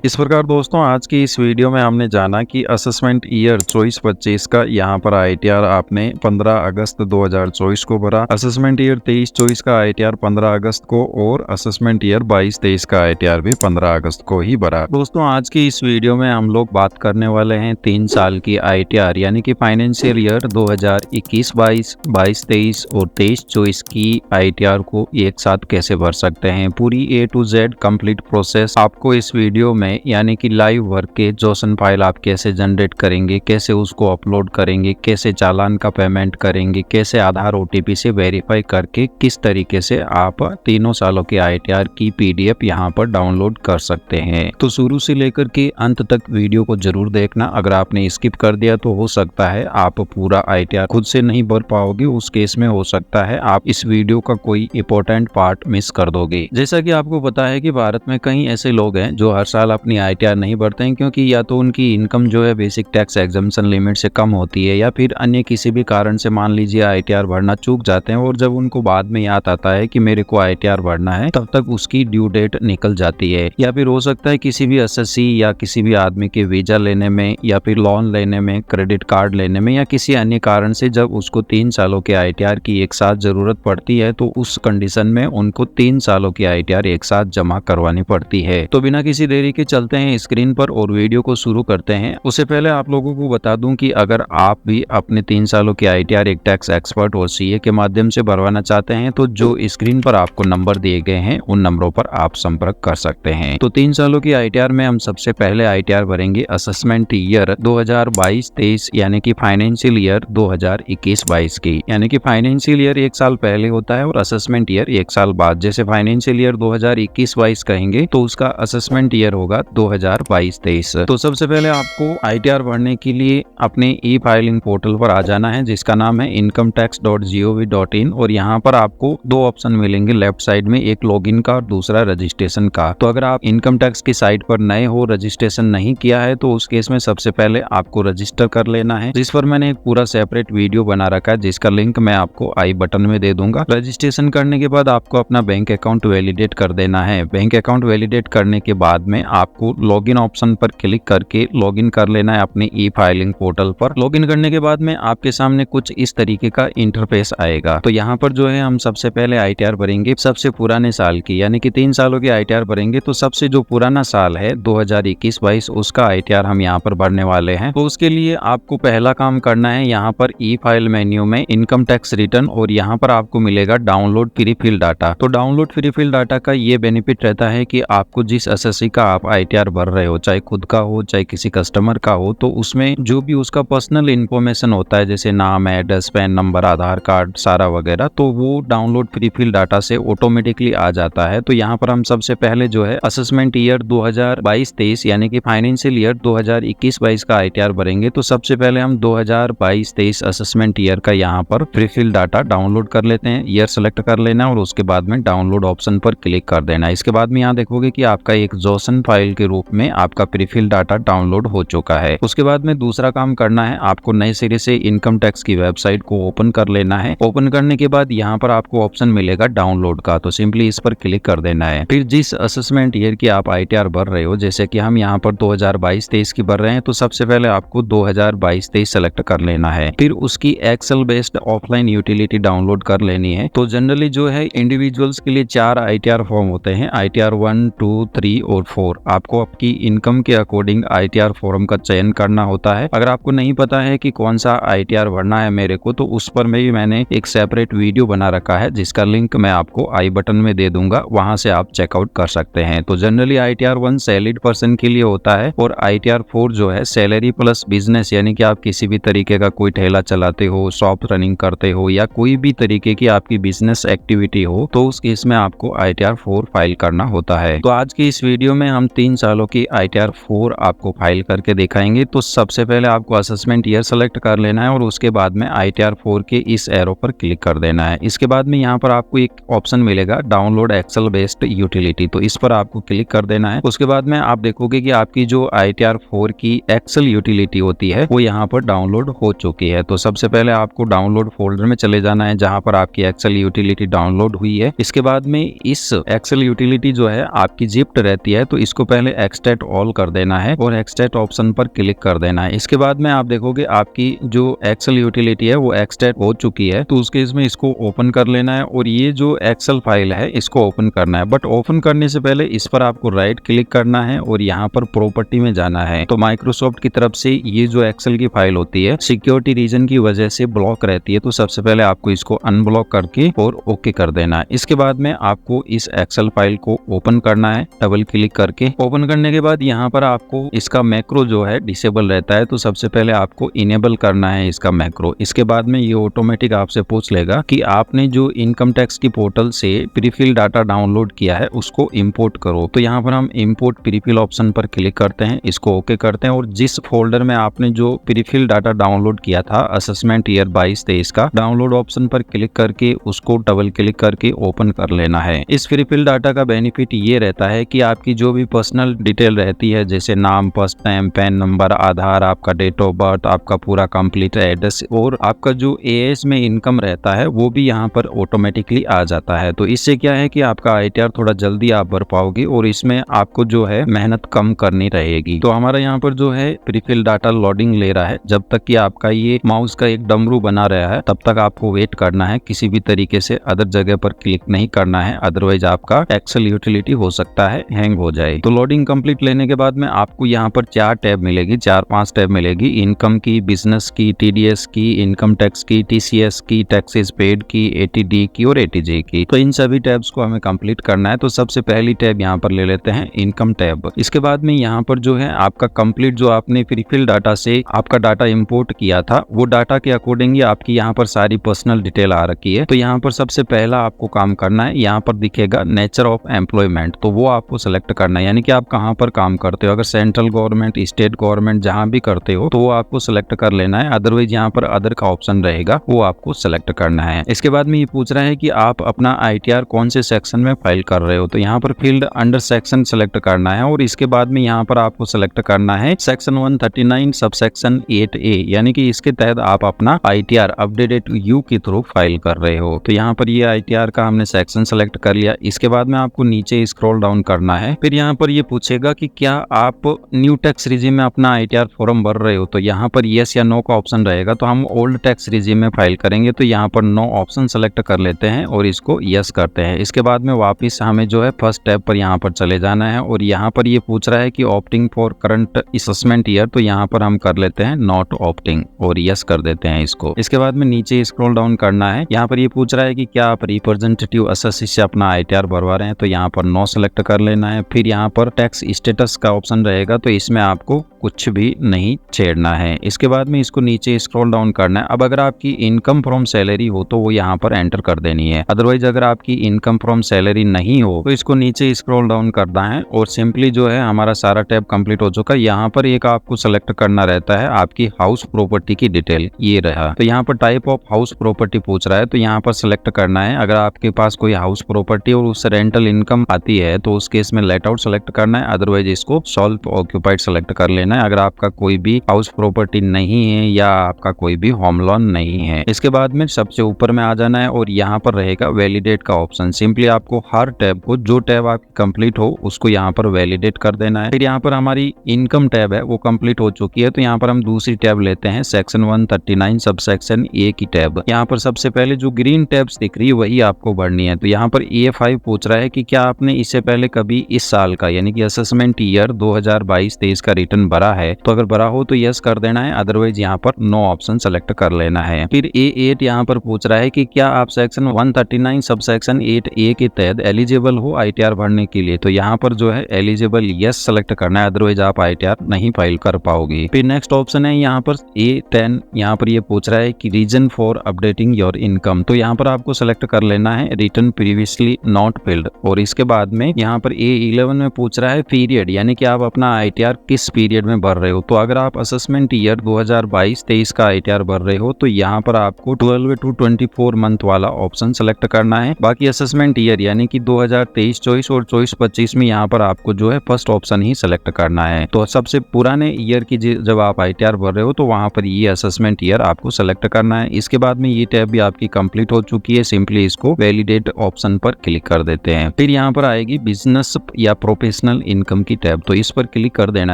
इस प्रकार दोस्तों आज की इस वीडियो में हमने जाना कि असेसमेंट ईयर 24-25 का यहाँ पर आईटीआर आपने 15 अगस्त 2024 को भरा, असेसमेंट ईयर 23-24 का आईटीआर 15 अगस्त को और असेसमेंट ईयर 22-23 का आईटीआर भी 15 अगस्त को ही भरा। दोस्तों आज की इस वीडियो में हम लोग बात करने वाले हैं 3 साल की आईटीआर यानी कि फाइनेंशियल ईयर 2021-22, 22-23 और 23-24 की आईटीआर को एक साथ कैसे भर सकते हैं। पूरी A to Z complete process आपको इस वीडियो में यानी कि लाइव वर्क के जोसन फाइल आप कैसे जनरेट करेंगे, कैसे उसको अपलोड करेंगे, कैसे चालान का पेमेंट करेंगे, कैसे आधार ओटीपी से वेरीफाई करके किस तरीके से आप तीनों सालों के आईटीआर की पीडीएफ यहाँ पर डाउनलोड कर सकते हैं। तो शुरू से लेकर के अंत तक वीडियो को जरूर देखना। अगर आपने स्किप कर दिया तो हो सकता है आप पूरा आईटीआर खुद से नहीं भर पाओगे, उस केस में हो सकता है आप इस वीडियो का कोई इंपॉर्टेंट पार्ट मिस कर दोगे। जैसा कि आपको पता है कि भारत में कई ऐसे लोग हैं जो हर साल अपनी आईटीआर नहीं भरते हैं, क्योंकि या तो उनकी इनकम जो है बेसिक टैक्स एग्जम्पशन लिमिट से कम होती है या फिर अन्य किसी भी कारण से मान लीजिए आईटीआर भरना चूक जाते हैं और जब उनको बाद में याद आता है कि मेरे को आईटीआर भरना है तब तक उसकी ड्यू डेट निकल जाती है। या फिर हो सकता है किसी भी एसएससी या किसी भी आदमी के वीजा लेने में या फिर लोन लेने में, क्रेडिट कार्ड लेने में या किसी अन्य कारण से जब उसको 3 सालों के आईटीआर की एक साथ जरूरत पड़ती है तो उस कंडीशन में उनको 3 सालों की आईटीआर एक साथ जमा करवानी पड़ती है। तो बिना किसी देरी के चलते हैं स्क्रीन पर और वीडियो को शुरू करते हैं। उससे पहले आप लोगों को बता दूं कि अगर आप भी अपने 3 सालों की आईटीआर एक टैक्स एक्सपर्ट और सीए के माध्यम से भरवाना चाहते हैं तो जो स्क्रीन पर आपको नंबर दिए गए हैं उन नंबरों पर आप संपर्क कर सकते हैं। तो 3 सालों की आईटीआर में हम सबसे पहले आईटीआर भरेंगे असेसमेंट ईयर 2022-23 यानी कि फाइनेंशियल ईयर 2021-22 की, यानी कि फाइनेंशियल ईयर एक साल पहले होता है और असेसमेंट ईयर एक साल बाद। जैसे फाइनेंशियल ईयर 2021-22 कहेंगे तो उसका असेसमेंट ईयर होगा 2022-23। तो सबसे पहले आपको आईटीआर भरने के लिए अपने ई फाइलिंग पोर्टल पर आ जाना है जिसका नाम है incometax.gov.in और यहाँ पर आपको 2 ऑप्शन मिलेंगे लेफ्ट साइड में, एक लॉगिन का और दूसरा रजिस्ट्रेशन का। तो अगर आप इनकम टैक्स की साइट पर नए हो, रजिस्ट्रेशन नहीं किया है तो उस केस में सबसे पहले आपको रजिस्टर कर लेना है, जिस पर मैंने एक पूरा सेपरेट वीडियो बना रखा है जिसका लिंक मैं आपको आई बटन में दे दूंगा। रजिस्ट्रेशन करने के बाद आपको अपना बैंक अकाउंट वैलिडेट कर देना है। बैंक अकाउंट वैलिडेट करने के बाद में आपको लॉगिन ऑप्शन पर क्लिक करके लॉगिन कर लेना है अपने ई फाइलिंग पोर्टल पर। लॉगिन करने के बाद में आपके सामने कुछ इस तरीके का इंटरफेस आएगा। तो यहाँ पर जो है हम सबसे पहले आईटीआर भरेंगे सबसे पुराने साल की, यानी कि 3 सालों की आईटीआर भरेंगे तो सबसे जो पुराना साल है 2021-22 उसका आईटीआर हम यहाँ पर भरने वाले हैं। तो उसके लिए आपको पहला काम करना है, यहाँ पर ई फाइल मेन्यू में इनकम टैक्स रिटर्न और यहाँ पर आपको मिलेगा डाउनलोड फ्री फिल डाटा। तो डाउनलोड फ्री फिल डाटा का ये बेनिफिट रहता है कि आपको जिस एसएससी का आप आईटीआर भर रहे हो, चाहे खुद का हो चाहे किसी कस्टमर का हो, तो उसमें जो भी उसका पर्सनल इंफॉर्मेशन होता है जैसे नाम, एड्रेस, पैन नंबर, आधार कार्ड सारा वगैरह, तो वो डाउनलोड फ्री फिल डाटा से ऑटोमेटिकली आ जाता है। तो यहाँ पर हम सबसे पहले जो है असेसमेंट ईयर 2022-23 यानी कि फाइनेंशियल ईयर 2021-22 का आईटीआर भरेंगे। तो सबसे पहले हम 2022-23 असेसमेंट ईयर का यहाँ पर फ्री फिल डाटा डाउनलोड कर लेते हैं। ईयर सेलेक्ट कर लेना और उसके बाद में डाउनलोड ऑप्शन पर क्लिक कर देना। इसके बाद में यहाँ देखोगे कि आपका एक जोसन फाइल के रूप में आपका फ्री फिल डाटा डाउनलोड हो चुका है। उसके बाद में दूसरा काम करना है, आपको नए सिरे से इनकम टैक्स की वेबसाइट को ओपन कर लेना है। ओपन करने के बाद यहाँ पर आपको ऑप्शन मिलेगा डाउनलोड का, तो सिंपली इस पर क्लिक कर देना है। फिर जिस असेसमेंट ईयर की आप आईटीआर भर रहे हो, जैसे कि हम यहाँ पर 2022-23 की भर रहे हैं, तो सबसे पहले आपको 2022-23 सेलेक्ट कर लेना है। फिर उसकी Excel based offline utility download कर लेनी है। तो जनरली जो है इंडिविजुअल्स के लिए 4 आईटीआर फॉर्म होते हैं, आईटीआर 1, 2, 3 और 4। आपको आपकी इनकम के अकॉर्डिंग आईटीआर फॉर्म का चयन करना होता है। अगर आपको नहीं पता है कि कौन सा आईटीआर भरना है मेरे को, तो उस पर भी मैंने एक सेपरेट वीडियो बना रखा है जिसका लिंक मैं आपको आई बटन में दे दूंगा, वहां से आप चेकआउट कर सकते हैं। तो जनरली आईटीआर 1 सैलरीड पर्सन के लिए होता है और आईटीआर 4 जो है सैलरी प्लस बिजनेस, यानी कि आप किसी भी तरीके का कोई ठेला चलाते हो, शॉप रनिंग करते हो या कोई भी तरीके की आपकी बिजनेस एक्टिविटी हो, तो उस केस में आपको आईटीआर 4 फाइल करना होता है। तो आज की इस वीडियो में हम 3 सालों की आईटीआर 4 आपको फाइल करके दिखाएंगे। तो सबसे पहले आपको असेसमेंट ईयर सेलेक्ट कर लेना है और उसके बाद में आईटीआर 4 के इस एरो पर क्लिक कर देना है। इसके बाद में यहाँ पर आपको एक ऑप्शन मिलेगा डाउनलोड एक्सेल बेस्ड यूटिलिटी, तो इस पर आपको क्लिक कर देना है। उसके बाद में आप देखोगे कि आपकी जो आईटीआर 4 की एक्सेल यूटिलिटी होती है वो यहाँ पर डाउनलोड हो चुकी है। तो सबसे पहले आपको डाउनलोड फोल्डर में चले जाना है जहाँ पर आपकी एक्सेल यूटिलिटी डाउनलोड हुई है। इसके बाद में इस एक्सेल यूटिलिटी जो है आपकी जिप्ड रहती है, तो इसको पहले एक्सटेट ऑल कर देना है और एक्सटेट ऑप्शन पर क्लिक कर देना है। इसके बाद में आप देखोगे आपकी जो एक्सेल यूटिलिटी है वो एक्सटेट हो चुकी है, तो उसके इसमें इसको ओपन कर लेना है और ये जो एक्सेल फाइल है इसको ओपन करना है। बट ओपन करने से पहले इस पर आपको राइट क्लिक करना है और यहाँ पर प्रॉपर्टी में जाना है। तो माइक्रोसॉफ्ट की तरफ से ये जो एक्सेल की फाइल होती है सिक्योरिटी रीजन की वजह से ब्लॉक रहती है, तो सबसे पहले आपको इसको अनब्लॉक करके और ओके कर देना है। इसके बाद में आपको इस एक्सेल फाइल को ओपन करना है डबल क्लिक करके। ओपन करने के बाद यहाँ पर आपको इसका मैक्रो जो है डिसेबल रहता है, तो सबसे पहले आपको इनेबल करना है इसका मैक्रो। इसके बाद में ये ऑटोमेटिक आपसे पूछ लेगा कि आपने जो इनकम टैक्स की पोर्टल से प्रीफिल डाटा डाउनलोड किया है उसको इंपोर्ट करो। तो यहाँ पर हम इंपोर्ट प्रीफिल ऑप्शन पर क्लिक करते हैं, इसको ओके करते हैं और जिस फोल्डर में आपने जो प्रीफिल डाटा डाउनलोड किया था असेसमेंट ईयर 22-23 का, डाउनलोड ऑप्शन पर क्लिक करके उसको डबल क्लिक करके ओपन कर लेना है। इस प्रीफिल डाटा का बेनिफिट ये रहता है कि आपकी जो भी पर्सनल डिटेल रहती है जैसे नाम, फर्स्ट नेम, पैन नंबर, आधार, आपका डेट ऑफ बर्थ, आपका पूरा कंप्लीट एड्रेस और आपका जो एएस में इनकम रहता है वो भी यहाँ पर ऑटोमेटिकली आ जाता है। तो इससे क्या है कि आपका आईटीआर थोड़ा जल्दी आप भर पाओगे और इसमें आपको जो है मेहनत कम करनी रहेगी। तो हमारा यहाँ पर जो है प्रीफिल डाटा लोडिंग ले रहा है, जब तक कि आपका ये माउस का एक डमरू बना रहा है तब तक आपको वेट करना है, किसी भी तरीके से अदर जगह पर क्लिक नहीं करना है, अदरवाइज आपका एक्सेल यूटिलिटी हो सकता है हैंग हो जाए। तो लोडिंग कंप्लीट लेने के बाद में आपको यहाँ पर 4 टैब मिलेगी, 4-5 टैब मिलेगी, इनकम की, बिजनेस की, टीडीएस की, इनकम टैक्स की, टीसीएस की, टैक्सेस पेड की, एटीडी की और एटीजे की। तो इन सभी टैब्स को हमें कंप्लीट करना है। तो सबसे पहली टैब यहाँ पर ले लेते हैं इनकम टैब। इसके बाद में यहाँ पर जो है आपका कंप्लीट जो आपने प्रीफिल डाटा से आपका डाटा इंपोर्ट किया था वो डाटा के अकॉर्डिंग ही आपकी यहाँ पर सारी पर्सनल डिटेल आ रखी है। तो यहाँ पर सबसे पहला आपको काम करना है, यहाँ पर दिखेगा नेचर ऑफ एम्प्लॉयमेंट, तो वो आपको सेलेक्ट करना है, यानी कि आप कहाँ पर काम करते हो। अगर सेंट्रल गवर्नमेंट, स्टेट गवर्नमेंट जहाँ भी करते हो तो वो आपको सेलेक्ट कर लेना है, अदरवाइज यहाँ पर अदर का ऑप्शन रहेगा वो आपको सेलेक्ट करना है। इसके बाद में ये पूछ रहा है कि आप अपना आईटीआर कौन से सेक्शन में फाइल कर रहे हो, तो यहाँ पर फील्ड अंडर सेक्शन सेलेक्ट करना है और इसके बाद में यहाँ पर आपको सेलेक्ट करना है सेक्शन 139 सब सेक्शन 8A, यानी कि इसके तहत आप अपना आईटीआर अपडेटेड यू के थ्रू फाइल कर रहे हो। तो यहाँ पर ये आईटीआर का हमने सेक्शन सेलेक्ट कर लिया। इसके बाद में आपको नीचे स्क्रॉल डाउन करना है, फिर यहाँ पर ये पूछेगा कि क्या आप न्यू टैक्स रिजीम में अपना आईटीआर फॉर्म भर रहे हो, तो यहाँ पर यस या नो का ऑप्शन रहेगा। तो हम ओल्ड टैक्स रिजीम में फाइल करेंगे, तो यहाँ पर नो ऑप्शन सेलेक्ट कर लेते हैं और इसको यस करते हैं। इसके बाद में वापिस हमें जो है फर्स्ट टैब पर यहाँ पर चले जाना है और यहाँ पर ये पूछ रहा है कि opting for current assessment year, तो यहाँ पर हम कर लेते हैं नॉट ऑप्टिंग और यस कर देते हैं इसको। इसके बाद में नीचे स्क्रॉल डाउन करना है, यहाँ पर ये पूछ रहा है कि क्या आप रिप्रेजेंटेटिव असेसी से अपना आईटीआर भरवा रहे हैं, तो यहाँ पर नो सेलेक्ट कर लेना है। फिर यहाँ पर टैक्स स्टेटस का ऑप्शन रहेगा, तो इसमें आपको कुछ भी नहीं छेड़ना है। इसके बाद में इसको नीचे स्क्रॉल डाउन करना है। अब अगर आपकी इनकम फ्रॉम सैलरी हो तो वो यहाँ पर एंटर कर देनी है, अदरवाइज अगर आपकी इनकम फ्रॉम सैलरी नहीं हो तो इसको नीचे स्क्रॉल डाउन करना है और सिंपली जो है हमारा सारा टैब कंप्लीट हो चुका है। यहाँ पर एक आपको सेलेक्ट करना रहता है आपकी हाउस प्रॉपर्टी की डिटेल, ये रहा। तो यहाँ पर टाइप ऑफ हाउस प्रॉपर्टी पूछ रहा है, तो यहाँ पर सेलेक्ट करना है अगर आपके पास कोई हाउस प्रॉपर्टी और उससे रेंटल इनकम आती है तो उस केस में लेट आउट सेलेक्ट करना है, अदरवाइज इसको सॉल्व ऑक्यूपाइड सेलेक्ट कर लेना है अगर आपका कोई भी हाउस प्रॉपर्टी नहीं है या आपका कोई भी होम लोन नहीं है। इसके बाद में सबसे ऊपर में आ जाना है और यहाँ पर रहेगा वैलिडेट का ऑप्शन। सिंपली आपको हर टैब को, जो टैब आपकी कंप्लीट हो उसको यहाँ पर वैलिडेट कर देना है। फिर यहाँ पर हमारी इनकम टैब है वो कंप्लीट हो चुकी है, तो यहाँ पर हम दूसरी टैब लेते हैं सेक्शन 139 सब सेक्शन A की टैब। यहाँ पर सबसे पहले जो ग्रीन टैब्स दिख रही है वही आपको भरनी है। तो यहाँ पर A5 पूछ रहा है कि क्या आपने इससे पहले कभी इस साल का यानी कि असेसमेंट ईयर 2022-23 का रिटर्न भरा है, तो अगर भरा हो तो यस कर देना है, अदरवाइज यहाँ पर नो ऑप्शन सेलेक्ट कर लेना है। फिर A8 यहाँ पर पूछ रहा है कि क्या आप सेक्शन 139 सब सेक्शन 8A के तहत एलिजिबल हो आईटीआर भरने के लिए, तो यहाँ पर जो है एलिजिबल यस सेलेक्ट करना है, अदरवाइज आप आईटीआर नहीं फाइल कर पाओगे। फिर नेक्स्ट ऑप्शन है यहाँ पर A10, यहाँ पर ये पूछ रहा है कि reason for updating your income, तो यहाँ पर आपको सेलेक्ट कर लेना है रिटर्न प्रीवियसली नॉट फिल्ड। और इसके बाद में यहाँ पर A11 में पूछ रहा है पीरियड, यानी कि आप अपना आईटीआर किस पीरियड में भर रहे हो। तो अगर आप असेसमेंट ईयर 2022-23 का आईटीआर भर रहे हो तो यहाँ पर आपको 12 to 24 मंथ वाला ऑप्शन सेलेक्ट करना है। बाकी असेसमेंट ईयर यानी कि 2023-24 और 24-25 में यहाँ पर आपको जो है फर्स्ट ऑप्शन ही सेलेक्ट करना है। तो सबसे पुराने ईयर की जब आप आईटीआर भर रहे हो तो वहाँ पर ये असेसमेंट ईयर आपको सेलेक्ट करना है। इसके बाद में ये टैब भी आपकी कंप्लीट हो चुकी है, सिंपली इसको वैलिडेट ऑप्शन पर क्लिक कर देते हैं। फिर यहाँ पर आएगी बिजनेस या प्रोफेशनल प्रोफेशनल इनकम की टैब, तो इस पर क्लिक कर देना